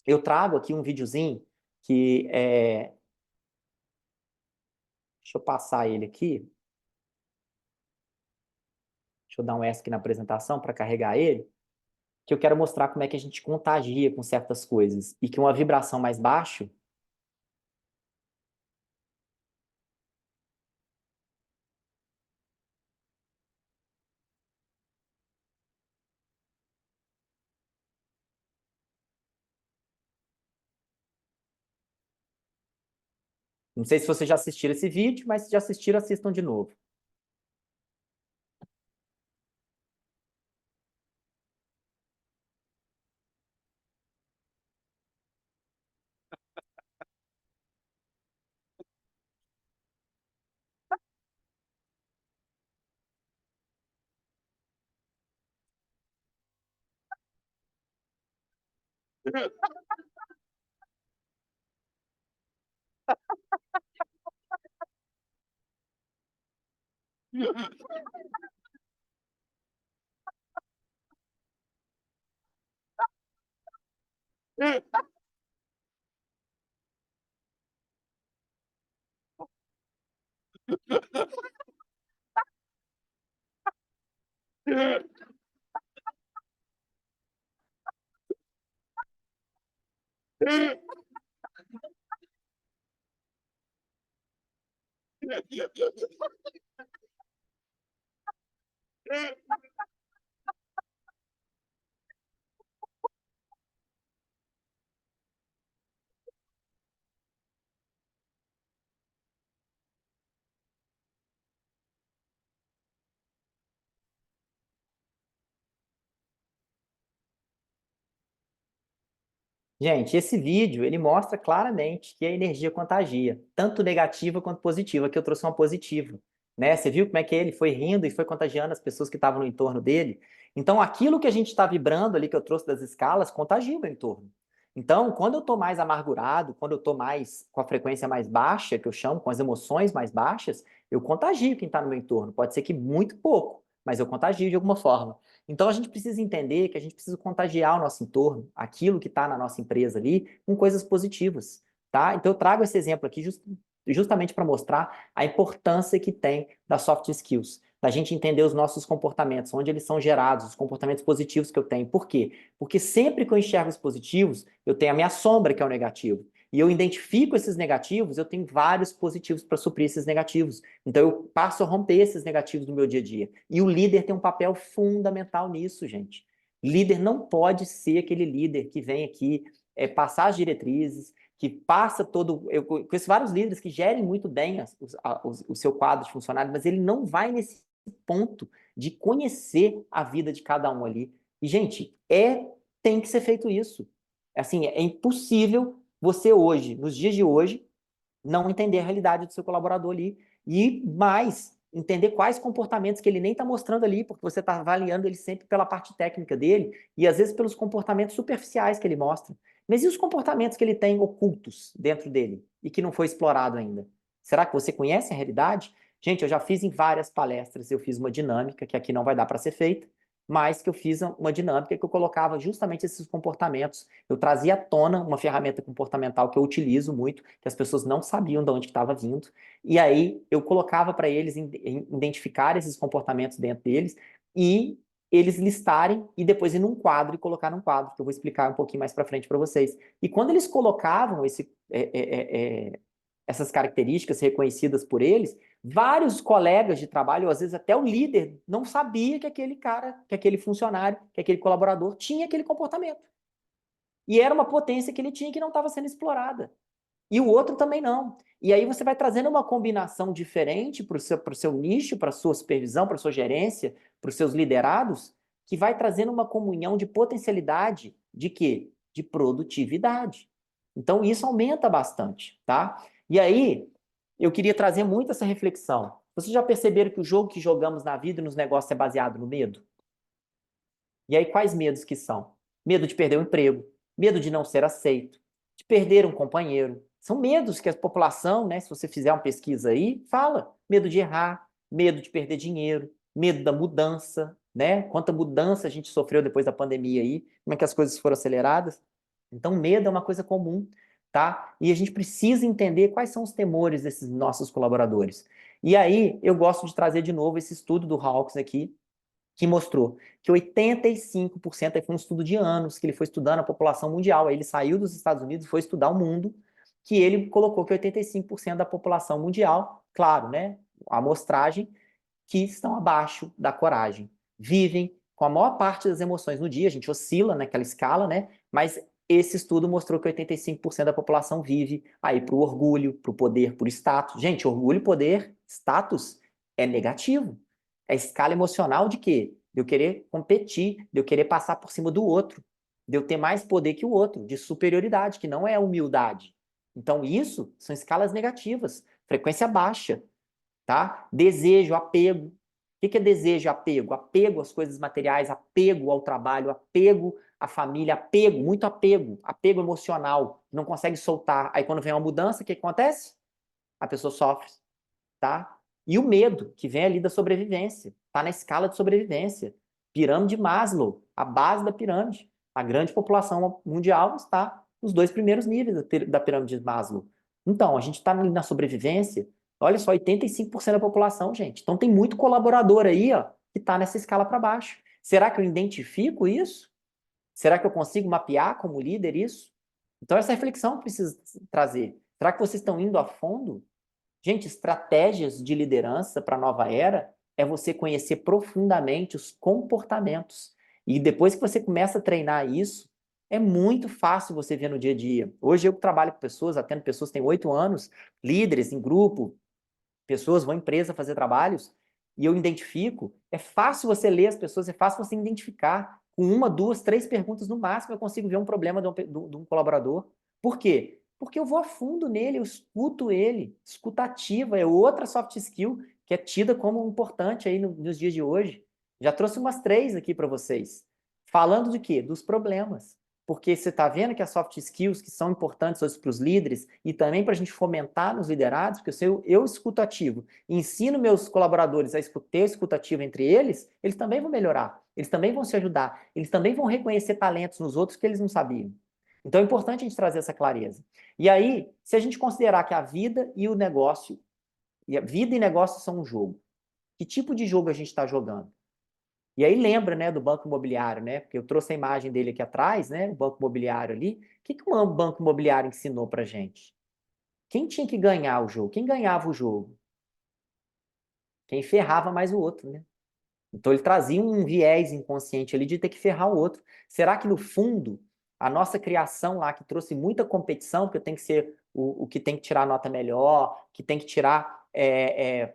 eu trago aqui um videozinho que deixa eu passar ele aqui, deixa eu dar um ESC na apresentação para carregar ele, que eu quero mostrar como é que a gente contagia com certas coisas e que uma vibração mais baixa. Não sei se vocês já assistiram esse vídeo, mas se já assistiram, assistam de novo. Gente, esse vídeo, ele mostra claramente que a energia contagia, tanto negativa quanto positiva. Aqui eu trouxe uma positiva, né? Você viu como é que ele foi rindo e foi contagiando as pessoas que estavam no entorno dele? Então, aquilo que a gente está vibrando ali, que eu trouxe das escalas, contagia o meu entorno. Então, quando eu estou mais amargurado, quando eu estou mais com a frequência mais baixa, que eu chamo, com as emoções mais baixas, eu contagio quem está no meu entorno. Pode ser que muito pouco, mas eu contagio de alguma forma. Então a gente precisa entender que a gente precisa contagiar o nosso entorno, aquilo que está na nossa empresa ali, com coisas positivas, tá? Então eu trago esse exemplo aqui justamente para mostrar a importância que tem das soft skills, da gente entender os nossos comportamentos, onde eles são gerados, os comportamentos positivos que eu tenho. Por quê? Porque sempre que eu enxergo os positivos, eu tenho a minha sombra, que é o negativo. E eu identifico esses negativos, eu tenho vários positivos para suprir esses negativos. Então eu passo a romper esses negativos no meu dia a dia. E o líder tem um papel fundamental nisso, gente. Líder não pode ser aquele líder que vem aqui passar as diretrizes, que passa todo. Eu conheço vários líderes que gerem muito bem o seu quadro de funcionário, mas ele não vai nesse ponto de conhecer a vida de cada um ali. E, gente, tem que ser feito isso. Assim, é impossível você hoje, nos dias de hoje, não entender a realidade do seu colaborador ali e mais entender quais comportamentos que ele nem está mostrando ali, porque você está avaliando ele sempre pela parte técnica dele e às vezes pelos comportamentos superficiais que ele mostra. Mas e os comportamentos que ele tem ocultos dentro dele e que não foi explorado ainda? Será que você conhece a realidade? Gente, eu já fiz em várias palestras, eu fiz uma dinâmica que aqui não vai dar para ser feita, mas que eu fiz uma dinâmica que eu colocava justamente esses comportamentos. Eu trazia à tona uma ferramenta comportamental que eu utilizo muito, que as pessoas não sabiam de onde estava vindo, e aí eu colocava para eles identificar esses comportamentos dentro deles e eles listarem e depois ir num quadro e colocar num quadro, que eu vou explicar um pouquinho mais para frente para vocês. E quando eles colocavam essas características reconhecidas por eles, vários colegas de trabalho, ou às vezes até o líder, não sabia que aquele cara, que aquele funcionário, que aquele colaborador tinha aquele comportamento. E era uma potência que ele tinha que não estava sendo explorada. E o outro também não. E aí você vai trazendo uma combinação diferente para o seu nicho, para a sua supervisão, para a sua gerência, para os seus liderados, que vai trazendo uma comunhão de potencialidade de quê? De produtividade. Então isso aumenta bastante, tá? E aí eu queria trazer muito essa reflexão. Vocês já perceberam que o jogo que jogamos na vida e nos negócios é baseado no medo? E aí, quais medos que são? Medo de perder o emprego, medo de não ser aceito, de perder um companheiro. São medos que a população, né, se você fizer uma pesquisa aí, fala. Medo de errar, medo de perder dinheiro, medo da mudança, né? Quanta mudança a gente sofreu depois da pandemia aí, como é que as coisas foram aceleradas. Então, medo é uma coisa comum, tá? E a gente precisa entender quais são os temores desses nossos colaboradores. E aí, eu gosto de trazer de novo esse estudo do Hawkes aqui, que mostrou que 85%, aí foi um estudo de anos, que ele foi estudando a população mundial, aí ele saiu dos Estados Unidos e foi estudar o mundo, que ele colocou que 85% da população mundial, claro, né, a amostragem, que estão abaixo da coragem. Vivem com a maior parte das emoções no dia, a gente oscila naquela escala, né, mas esse estudo mostrou que 85% da população vive aí para o orgulho, para o poder, para o status. Gente, orgulho, poder, status é negativo. É escala emocional de quê? De eu querer competir, de eu querer passar por cima do outro. de eu ter mais poder que o outro, de superioridade, que não é humildade. Então, isso são escalas negativas, frequência baixa, tá? Desejo, apego. O que é desejo e apego? Apego às coisas materiais, apego ao trabalho, apego à família, apego, muito apego, apego emocional, não consegue soltar. Aí quando vem uma mudança, o que acontece? A pessoa sofre, tá? E o medo, que vem ali da sobrevivência, tá na escala de sobrevivência. Pirâmide Maslow, a base da pirâmide. A grande população mundial está nos 2 primeiros níveis da pirâmide de Maslow. Então, a gente está na sobrevivência. Olha só, 85% da população, gente. Então, tem muito colaborador aí, ó, que está nessa escala para baixo. Será que eu identifico isso? Será que eu consigo mapear como líder isso? Então, essa reflexão precisa trazer. Será que vocês estão indo a fundo? Gente, estratégias de liderança para a nova era é você conhecer profundamente os comportamentos. E depois que você começa a treinar isso, é muito fácil você ver no dia a dia. Hoje eu trabalho com pessoas, atendo pessoas que têm 8 anos, líderes em grupo, pessoas vão em empresa fazer trabalhos, e eu identifico, é fácil você ler as pessoas, é fácil você identificar. Com uma, duas, três perguntas no máximo, eu consigo ver um problema de um colaborador. Por quê? Porque eu vou a fundo nele, eu escuto ele. Escutativa é outra soft skill que é tida como importante aí nos dias de hoje. Já trouxe umas 3 aqui para vocês. Falando de quê? Dos problemas. Porque você está vendo que as soft skills que são importantes hoje para os líderes e também para a gente fomentar nos liderados, porque se eu escuto ativo e ensino meus colaboradores a ter escutativo entre eles também vão melhorar, eles também vão se ajudar, eles também vão reconhecer talentos nos outros que eles não sabiam. Então é importante a gente trazer essa clareza. E aí, se a gente considerar que a vida e o negócio, e a vida e negócio são um jogo, que tipo de jogo a gente está jogando? E aí lembra, né, do banco imobiliário, né? Porque eu trouxe a imagem dele aqui atrás, né? O banco imobiliário ali. O que o banco imobiliário ensinou pra gente? Quem tinha que ganhar o jogo? Quem ganhava o jogo? Quem ferrava mais o outro, né? Então ele trazia um viés inconsciente ali de ter que ferrar o outro. Será que no fundo a nossa criação lá que trouxe muita competição, porque eu tenho que ser o que tem que tirar a nota melhor, que tem que tirar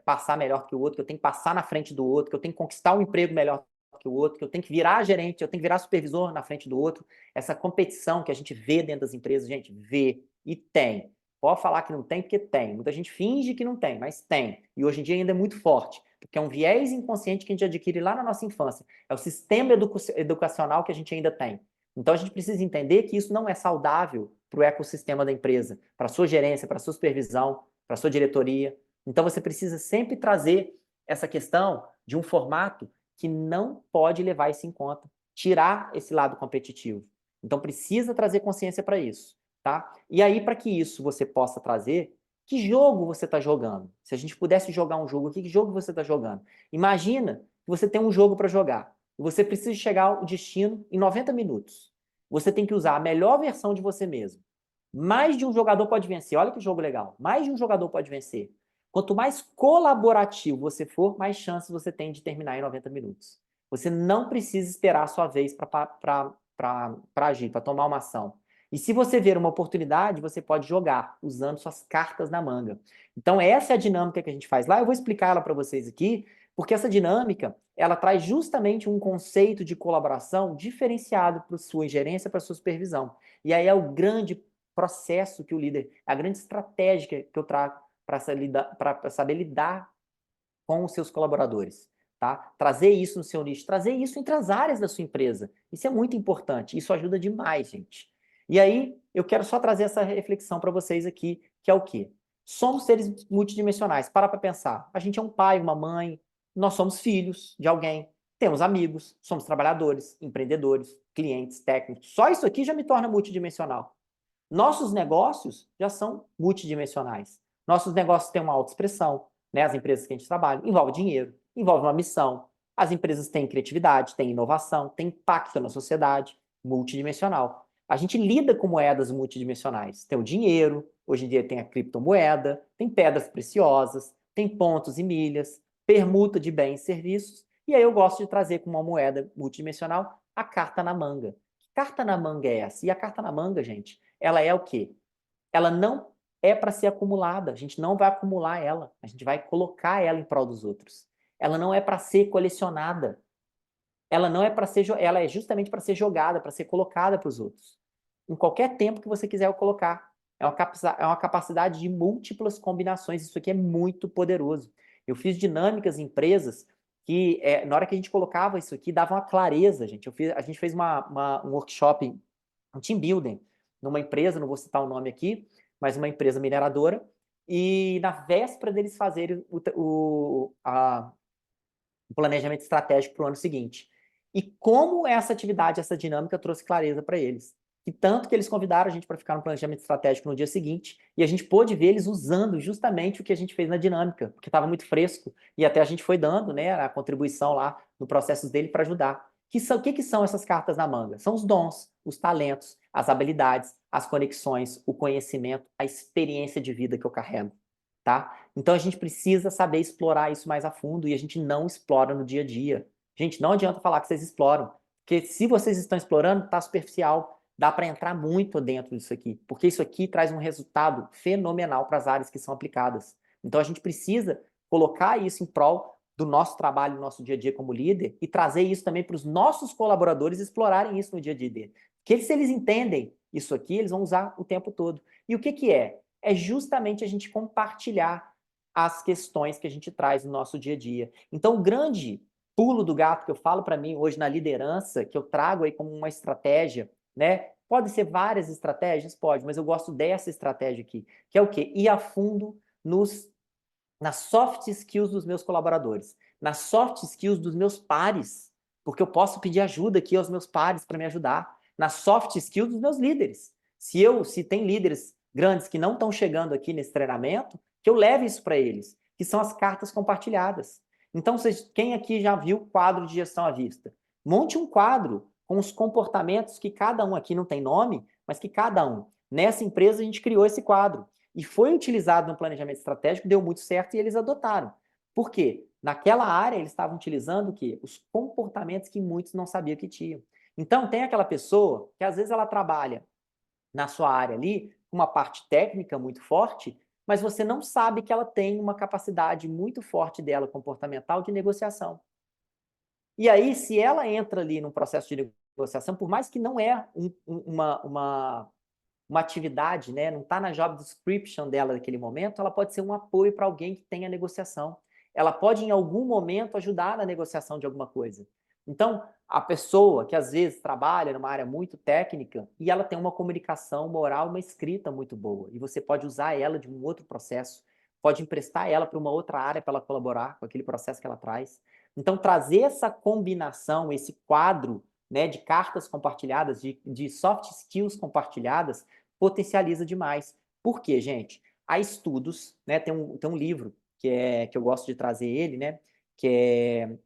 passar melhor que o outro, que eu tenho que passar na frente do outro, que eu tenho que conquistar um emprego melhor que o outro, que eu tenho que virar gerente, eu tenho que virar supervisor na frente do outro. Essa competição que a gente vê dentro das empresas, gente, vê e tem. Pode falar que não tem, porque tem. Muita gente finge que não tem, mas tem. E hoje em dia ainda é muito forte, porque é um viés inconsciente que a gente adquire lá na nossa infância. É o sistema educacional que a gente ainda tem. Então a gente precisa entender que isso não é saudável para o ecossistema da empresa, para a sua gerência, para a sua supervisão, para a sua diretoria. Então você precisa sempre trazer essa questão de um formato que não pode levar isso em conta, tirar esse lado competitivo. Então precisa trazer consciência para isso, tá? E aí para que isso você possa trazer, que jogo você está jogando? Se a gente pudesse jogar um jogo, que jogo você está jogando? Imagina que você tem um jogo para jogar e você precisa chegar ao destino em 90 minutos. Você tem que usar a melhor versão de você mesmo. Mais de um jogador pode vencer. Olha que jogo legal. Mais de um jogador pode vencer. Quanto mais colaborativo você for, mais chances você tem de terminar em 90 minutos. Você não precisa esperar a sua vez para agir, para tomar uma ação. E se você ver uma oportunidade, você pode jogar usando suas cartas na manga. Então, essa é a dinâmica que a gente faz lá. Eu vou explicar ela para vocês aqui, porque essa dinâmica ela traz justamente um conceito de colaboração diferenciado para sua gerência, para sua supervisão. E aí é o grande processo que o líder, a grande estratégia que eu trago para saber lidar com os seus colaboradores, tá? Trazer isso no seu nicho, trazer isso entre as áreas da sua empresa. Isso é muito importante, isso ajuda demais, gente. E aí, eu quero só trazer essa reflexão para vocês aqui, que é o quê? Somos seres multidimensionais. Para pensar. A gente é um pai, uma mãe, nós somos filhos de alguém, temos amigos, somos trabalhadores, empreendedores, clientes, técnicos. Só isso aqui já me torna multidimensional. Nossos negócios já são multidimensionais. Nossos negócios têm uma autoexpressão, né? As empresas que a gente trabalha, envolve dinheiro, envolve uma missão. As empresas têm criatividade, têm inovação, têm impacto na sociedade, multidimensional. A gente lida com moedas multidimensionais. Tem o dinheiro, hoje em dia tem a criptomoeda, tem pedras preciosas, tem pontos e milhas, permuta de bens e serviços. E aí eu gosto de trazer como uma moeda multidimensional a carta na manga. Que carta na manga é essa? E a carta na manga, gente, ela é o quê? Ela não é para ser acumulada. A gente não vai acumular ela. A gente vai colocar ela em prol dos outros. Ela não é para ser colecionada. ela não é para ser, ela é justamente para ser jogada, para ser colocada para os outros. Em qualquer tempo que você quiser colocar. É uma capacidade de múltiplas combinações. Isso aqui é muito poderoso. Eu fiz dinâmicas em empresas que, na hora que a gente colocava isso aqui, dava uma clareza, gente. A gente fez um workshop, um team building, numa empresa, não vou citar o nome aqui, mas uma empresa mineradora, e na véspera deles fazerem o planejamento estratégico para o ano seguinte. E como essa atividade, essa dinâmica trouxe clareza para eles. E tanto que eles convidaram a gente para ficar no planejamento estratégico no dia seguinte, e a gente pôde ver eles usando justamente o que a gente fez na dinâmica, porque estava muito fresco, e até a gente foi dando, né, a contribuição lá no processo dele para ajudar. O que são essas cartas na manga? São os dons, os talentos, as habilidades, as conexões, o conhecimento, a experiência de vida que eu carrego, tá? Então a gente precisa saber explorar isso mais a fundo e a gente não explora no dia a dia. Gente, não adianta falar que vocês exploram, porque se vocês estão explorando, tá superficial. Dá para entrar muito dentro disso aqui, porque isso aqui traz um resultado fenomenal para as áreas que são aplicadas. Então a gente precisa colocar isso em prol do nosso trabalho, do nosso dia a dia como líder e trazer isso também para os nossos colaboradores explorarem isso no dia a dia dele. Porque se eles entendem isso aqui, eles vão usar o tempo todo. E o que que é? É justamente a gente compartilhar as questões que a gente traz no nosso dia a dia. Então, o grande pulo do gato que eu falo para mim hoje na liderança, que eu trago aí como uma estratégia, né? Pode ser várias estratégias? Pode, mas eu gosto dessa estratégia aqui, que é o quê? Ir a fundo nas soft skills dos meus colaboradores, nas soft skills dos meus pares, porque eu posso pedir ajuda aqui aos meus pares para me ajudar, nas soft skills dos meus líderes. Se tem líderes grandes que não estão chegando aqui nesse treinamento, que eu leve isso para eles, que são as cartas compartilhadas. Então, quem aqui já viu quadro de gestão à vista? Monte um quadro com os comportamentos que cada um aqui não tem nome, mas que cada um. Nessa empresa a gente criou esse quadro e foi utilizado no planejamento estratégico, deu muito certo e eles adotaram. Por quê? Naquela área eles estavam utilizando o quê? Os comportamentos que muitos não sabiam que tinham. Então tem aquela pessoa que às vezes ela trabalha na sua área ali, uma parte técnica muito forte, mas você não sabe que ela tem uma capacidade muito forte dela, comportamental, de negociação. E aí, se ela entra ali num processo de negociação, por mais que não é uma atividade, né, não está na job description dela naquele momento, ela pode ser um apoio para alguém que tem a negociação. Ela pode, em algum momento, ajudar na negociação de alguma coisa. Então, a pessoa que às vezes trabalha numa área muito técnica e ela tem uma comunicação moral, uma escrita muito boa, e você pode usar ela de um outro processo, pode emprestar ela para uma outra área para ela colaborar com aquele processo que ela traz. Então, trazer essa combinação, esse quadro, né, de cartas compartilhadas, de soft skills compartilhadas, potencializa demais. Por quê, gente? Há estudos, né? Tem um livro que eu gosto de trazer ele, né? Que é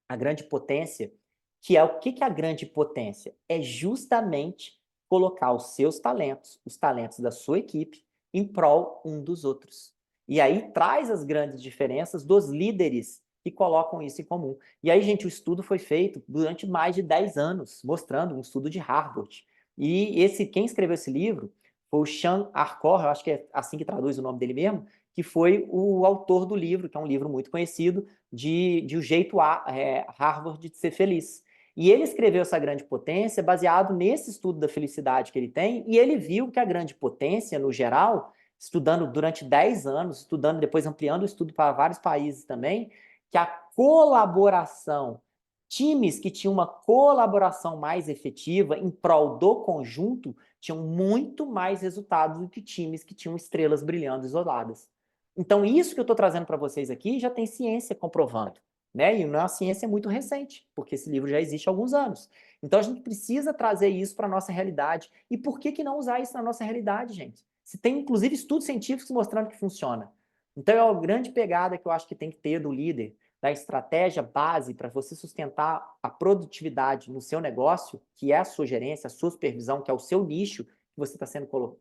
A Grande Potência, que é o que é a grande potência? É justamente colocar os seus talentos, os talentos da sua equipe, em prol um dos outros. E aí traz as grandes diferenças dos líderes que colocam isso em comum. E aí, gente, o estudo foi feito durante mais de 10 anos, mostrando um estudo de Harvard. E quem escreveu esse livro foi o Sean Arcor, eu acho que é assim que traduz o nome dele mesmo, que foi o autor do livro, que é um livro muito conhecido, de O Jeito Harvard de Ser Feliz. E ele escreveu essa grande potência baseado nesse estudo da felicidade que ele tem, e ele viu que a grande potência, no geral, estudando durante 10 anos, estudando, depois ampliando o estudo para vários países também, que a colaboração, times que tinham uma colaboração mais efetiva em prol do conjunto, tinham muito mais resultados do que times que tinham estrelas brilhando isoladas. Então, isso que eu estou trazendo para vocês aqui já tem ciência comprovando, né? E não é uma ciência muito recente, porque esse livro já existe há alguns anos. Então, a gente precisa trazer isso para a nossa realidade. E por que não usar isso na nossa realidade, gente? Se tem, inclusive, estudos científicos mostrando que funciona. Então, é a grande pegada que eu acho que tem que ter do líder, da estratégia base para você sustentar a produtividade no seu negócio, que é a sua gerência, a sua supervisão, que é o seu nicho que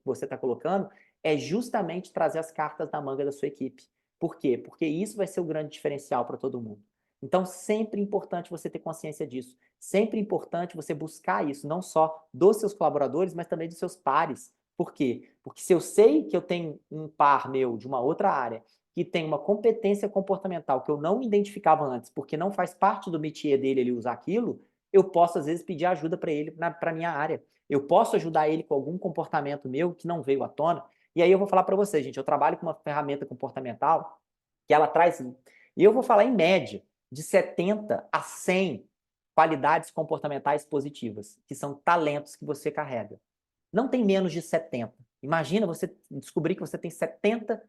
você está colocando, é justamente trazer as cartas na manga da sua equipe. Por quê? Porque isso vai ser o grande diferencial para todo mundo. Então, sempre importante você ter consciência disso. Sempre importante você buscar isso, não só dos seus colaboradores, mas também dos seus pares. Por quê? Porque se eu sei que eu tenho um par meu de uma outra área que tem uma competência comportamental que eu não identificava antes, porque não faz parte do métier dele ele usar aquilo, eu posso, às vezes, pedir ajuda para ele, para a minha área. Eu posso ajudar ele com algum comportamento meu que não veio à tona. E aí eu vou falar para vocês, gente, eu trabalho com uma ferramenta comportamental que ela traz, e eu vou falar em média, de 70 a 100 qualidades comportamentais positivas, que são talentos que você carrega. Não tem menos de 70. Imagina você descobrir que você tem 70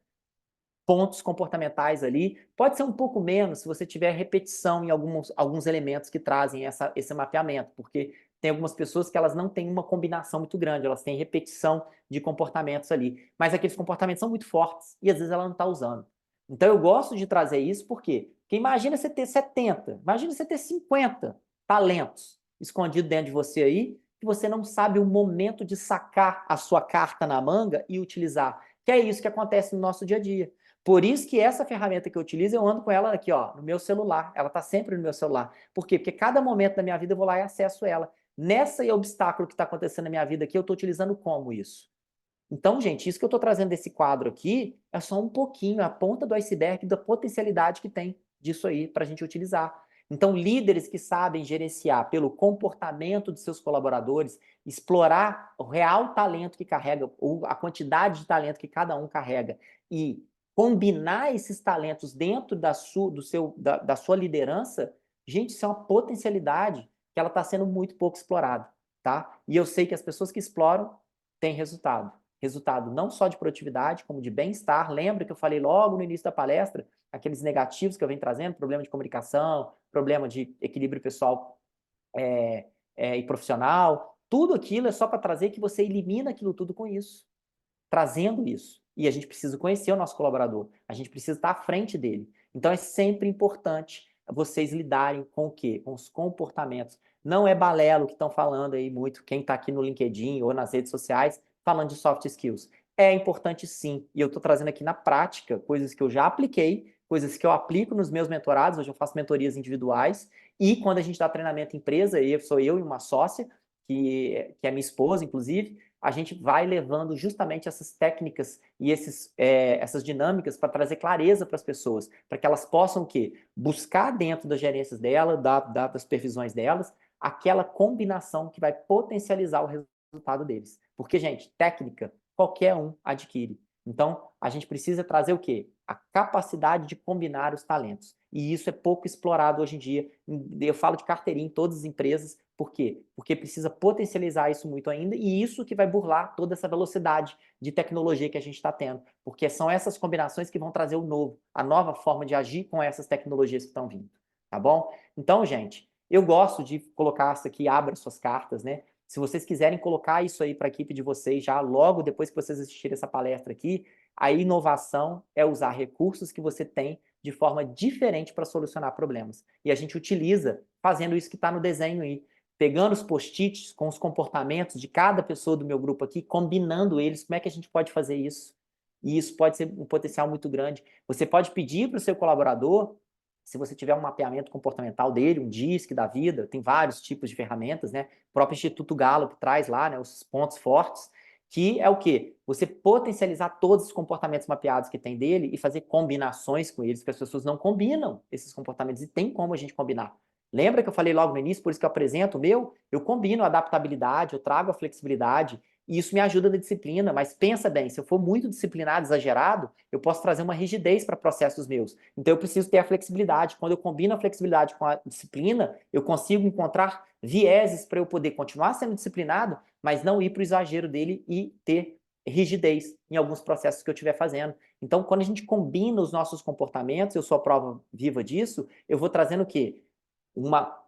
pontos comportamentais ali. Pode ser um pouco menos se você tiver repetição em alguns elementos que trazem esse mapeamento, porque tem algumas pessoas que elas não têm uma combinação muito grande, elas têm repetição de comportamentos ali, mas aqueles comportamentos são muito fortes e às vezes ela não está usando. Então eu gosto de trazer isso por quê? Porque imagina você ter 70, imagina você ter 50 talentos escondidos dentro de você aí, que você não sabe o momento de sacar a sua carta na manga e utilizar. Que é isso que acontece no nosso dia a dia. Por isso que essa ferramenta que eu utilizo, eu ando com ela aqui, ó, no meu celular. Ela está sempre no meu celular. Por quê? Porque cada momento da minha vida eu vou lá e acesso ela. Nessa obstáculo que está acontecendo na minha vida aqui, eu estou utilizando como isso? Então, gente, isso que eu estou trazendo desse quadro aqui é só um pouquinho, a ponta do iceberg da potencialidade que tem disso aí para a gente utilizar. Então, líderes que sabem gerenciar pelo comportamento de seus colaboradores, explorar o real talento que carrega, ou a quantidade de talento que cada um carrega, e combinar esses talentos dentro da sua liderança, gente, isso é uma potencialidade que ela está sendo muito pouco explorada, tá? E eu sei que as pessoas que exploram têm resultado. Resultado não só de produtividade, como de bem-estar. Lembra que eu falei logo no início da palestra, aqueles negativos que eu venho trazendo, problema de comunicação, problema de equilíbrio pessoal e profissional, tudo aquilo é só para trazer que você elimina aquilo tudo com isso, trazendo isso. E a gente precisa conhecer o nosso colaborador, a gente precisa estar à frente dele. Então é sempre importante vocês lidarem com o quê? Com os comportamentos. Não é balelo que estão falando aí muito, quem está aqui no LinkedIn ou nas redes sociais, falando de soft skills. É importante sim, e eu estou trazendo aqui na prática coisas que eu já apliquei, coisas que eu aplico nos meus mentorados, hoje eu faço mentorias individuais, e quando a gente dá treinamento em empresa, sou eu e uma sócia, que é minha esposa, inclusive, a gente vai levando justamente essas técnicas e essas dinâmicas para trazer clareza para as pessoas, para que elas possam o quê? Buscar dentro das gerências dela, das supervisões delas, aquela combinação que vai potencializar o resultado deles. Porque, gente, técnica, qualquer um adquire. Então, a gente precisa trazer o quê? A capacidade de combinar os talentos. E isso é pouco explorado hoje em dia. Eu falo de carteirinha em todas as empresas. Por quê? Porque precisa potencializar isso muito ainda, e isso que vai burlar toda essa velocidade de tecnologia que a gente está tendo. Porque são essas combinações que vão trazer o novo, a nova forma de agir com essas tecnologias que estão vindo. Tá bom? Então, gente, eu gosto de colocar isso aqui, abra suas cartas, né? Se vocês quiserem colocar isso aí para a equipe de vocês, já logo depois que vocês assistirem essa palestra aqui, a inovação é usar recursos que você tem de forma diferente para solucionar problemas. E a gente utiliza fazendo isso que está no desenho aí, pegando os post-its com os comportamentos de cada pessoa do meu grupo aqui, combinando eles, como é que a gente pode fazer isso? E isso pode ser um potencial muito grande. Você pode pedir para o seu colaborador, se você tiver um mapeamento comportamental dele, um DISC da vida, tem vários tipos de ferramentas, né? O próprio Instituto Gallup traz lá, né, os pontos fortes, que é o quê? Você potencializar todos os comportamentos mapeados que tem dele e fazer combinações com eles, porque as pessoas não combinam esses comportamentos, e tem como a gente combinar. Lembra que eu falei logo no início, por isso que eu apresento o meu? Eu combino a adaptabilidade, eu trago a flexibilidade, e isso me ajuda na disciplina, mas pensa bem, se eu for muito disciplinado, exagerado, eu posso trazer uma rigidez para processos meus. Então eu preciso ter a flexibilidade. Quando eu combino a flexibilidade com a disciplina, eu consigo encontrar vieses para eu poder continuar sendo disciplinado, mas não ir para o exagero dele e ter rigidez em alguns processos que eu estiver fazendo. Então, quando a gente combina os nossos comportamentos, eu sou a prova viva disso, eu vou trazendo o quê? Uma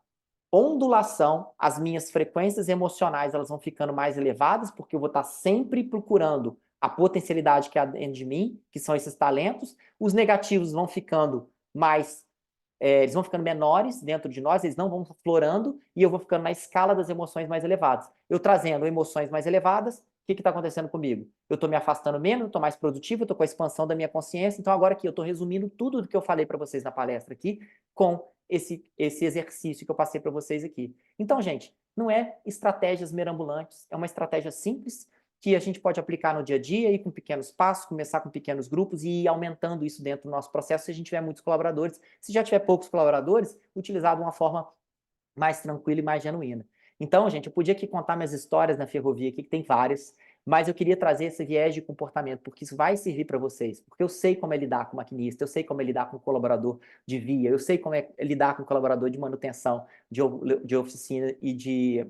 ondulação, as minhas frequências emocionais elas vão ficando mais elevadas, porque eu vou estar sempre procurando a potencialidade que há dentro de mim, que são esses talentos. Os negativos vão ficando eles vão ficando menores dentro de nós, eles não vão florando, e eu vou ficando na escala das emoções mais elevadas. Eu trazendo emoções mais elevadas, o que está acontecendo comigo? Eu estou me afastando menos, estou mais produtivo, estou com a expansão da minha consciência. Então, agora aqui, eu estou resumindo tudo o que eu falei para vocês na palestra aqui, com esse exercício que eu passei para vocês aqui. Então, gente, não é estratégias mirabolantes, é uma estratégia simples, que a gente pode aplicar no dia a dia, ir com pequenos passos, começar com pequenos grupos e ir aumentando isso dentro do nosso processo se a gente tiver muitos colaboradores. Se já tiver poucos colaboradores, utilizar de uma forma mais tranquila e mais genuína. Então, gente, eu podia aqui contar minhas histórias na ferrovia aqui, que tem várias, mas eu queria trazer esse viés de comportamento, porque isso vai servir para vocês, porque eu sei como é lidar com o maquinista, eu sei como é lidar com o colaborador de via, eu sei como é lidar com o colaborador de manutenção, de oficina e de,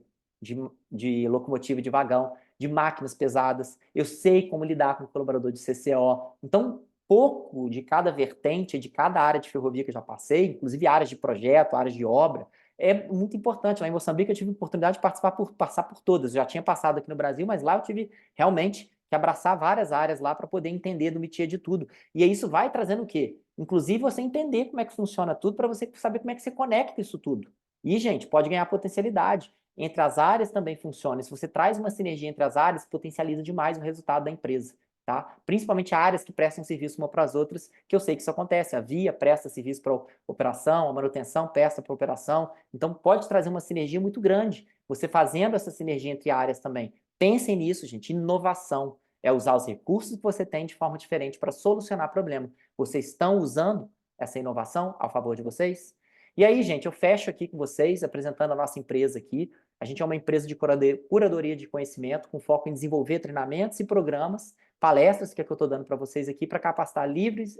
de locomotiva de vagão, de máquinas pesadas, eu sei como lidar com o colaborador de CCO. Então, pouco de cada vertente, de cada área de ferrovia que eu já passei, inclusive áreas de projeto, áreas de obra, é muito importante. Lá em Moçambique eu tive a oportunidade de passar por todas. Eu já tinha passado aqui no Brasil, mas lá eu tive realmente que abraçar várias áreas lá para poder entender do métier de tudo. E aí isso vai trazendo o quê? Inclusive você entender como é que funciona tudo para você saber como é que você conecta isso tudo. E, gente, pode ganhar potencialidade. Entre as áreas também funciona. Se você traz uma sinergia entre as áreas, potencializa demais o resultado da empresa. Tá? Principalmente áreas que prestam serviço uma para as outras, que eu sei que isso acontece. A via presta serviço para operação, a manutenção presta para operação. Então, pode trazer uma sinergia muito grande. Você fazendo essa sinergia entre áreas também. Pensem nisso, gente. Inovação é usar os recursos que você tem de forma diferente para solucionar problema. Vocês estão usando essa inovação ao favor de vocês? E aí, gente, eu fecho aqui com vocês, apresentando a nossa empresa aqui. A gente é uma empresa de curadoria de conhecimento, com foco em desenvolver treinamentos e programas, palestras que é que eu estou dando para vocês aqui, para capacitar líderes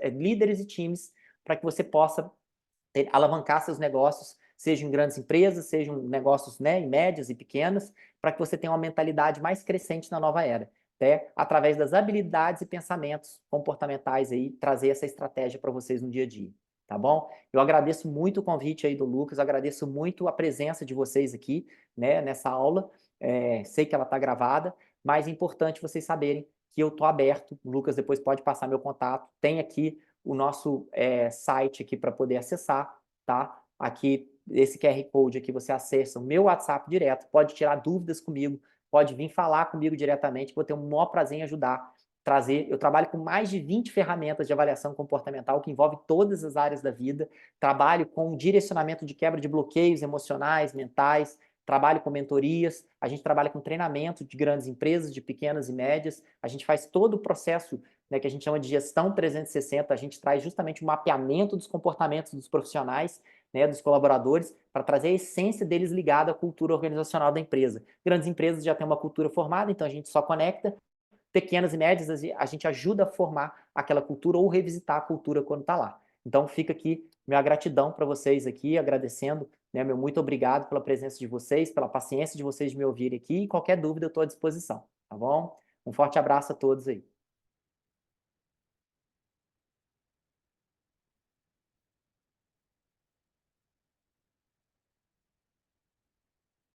e times, para que você possa alavancar seus negócios, sejam em grandes empresas, sejam negócios, né, em médias e pequenas, para que você tenha uma mentalidade mais crescente na nova era, né? Através das habilidades e pensamentos comportamentais aí, trazer essa estratégia para vocês no dia a dia, tá bom? Eu agradeço muito o convite aí do Lucas, agradeço muito a presença de vocês aqui, né, nessa aula. Sei que ela está gravada, mas é importante vocês saberem que eu estou aberto. O Lucas depois pode passar meu contato. Tem aqui o nosso site aqui para poder acessar, tá? Aqui, esse QR Code aqui, você acessa o meu WhatsApp direto, pode tirar dúvidas comigo, pode vir falar comigo diretamente, vou ter o maior prazer em ajudar, trazer. Eu trabalho com mais de 20 ferramentas de avaliação comportamental que envolve todas as áreas da vida, trabalho com direcionamento de quebra de bloqueios emocionais, mentais, trabalho com mentorias, a gente trabalha com treinamento de grandes empresas, de pequenas e médias, a gente faz todo o processo, né, que a gente chama de gestão 360, a gente traz justamente o mapeamento dos comportamentos dos profissionais, né, dos colaboradores, para trazer a essência deles ligada à cultura organizacional da empresa. Grandes empresas já têm uma cultura formada, então a gente só conecta. Pequenas e médias, a gente ajuda a formar aquela cultura ou revisitar a cultura quando está lá. Então fica aqui minha gratidão para vocês aqui, agradecendo, né, meu muito obrigado pela presença de vocês, pela paciência de vocês de me ouvirem aqui, e qualquer dúvida eu estou à disposição, tá bom? Um forte abraço a todos aí.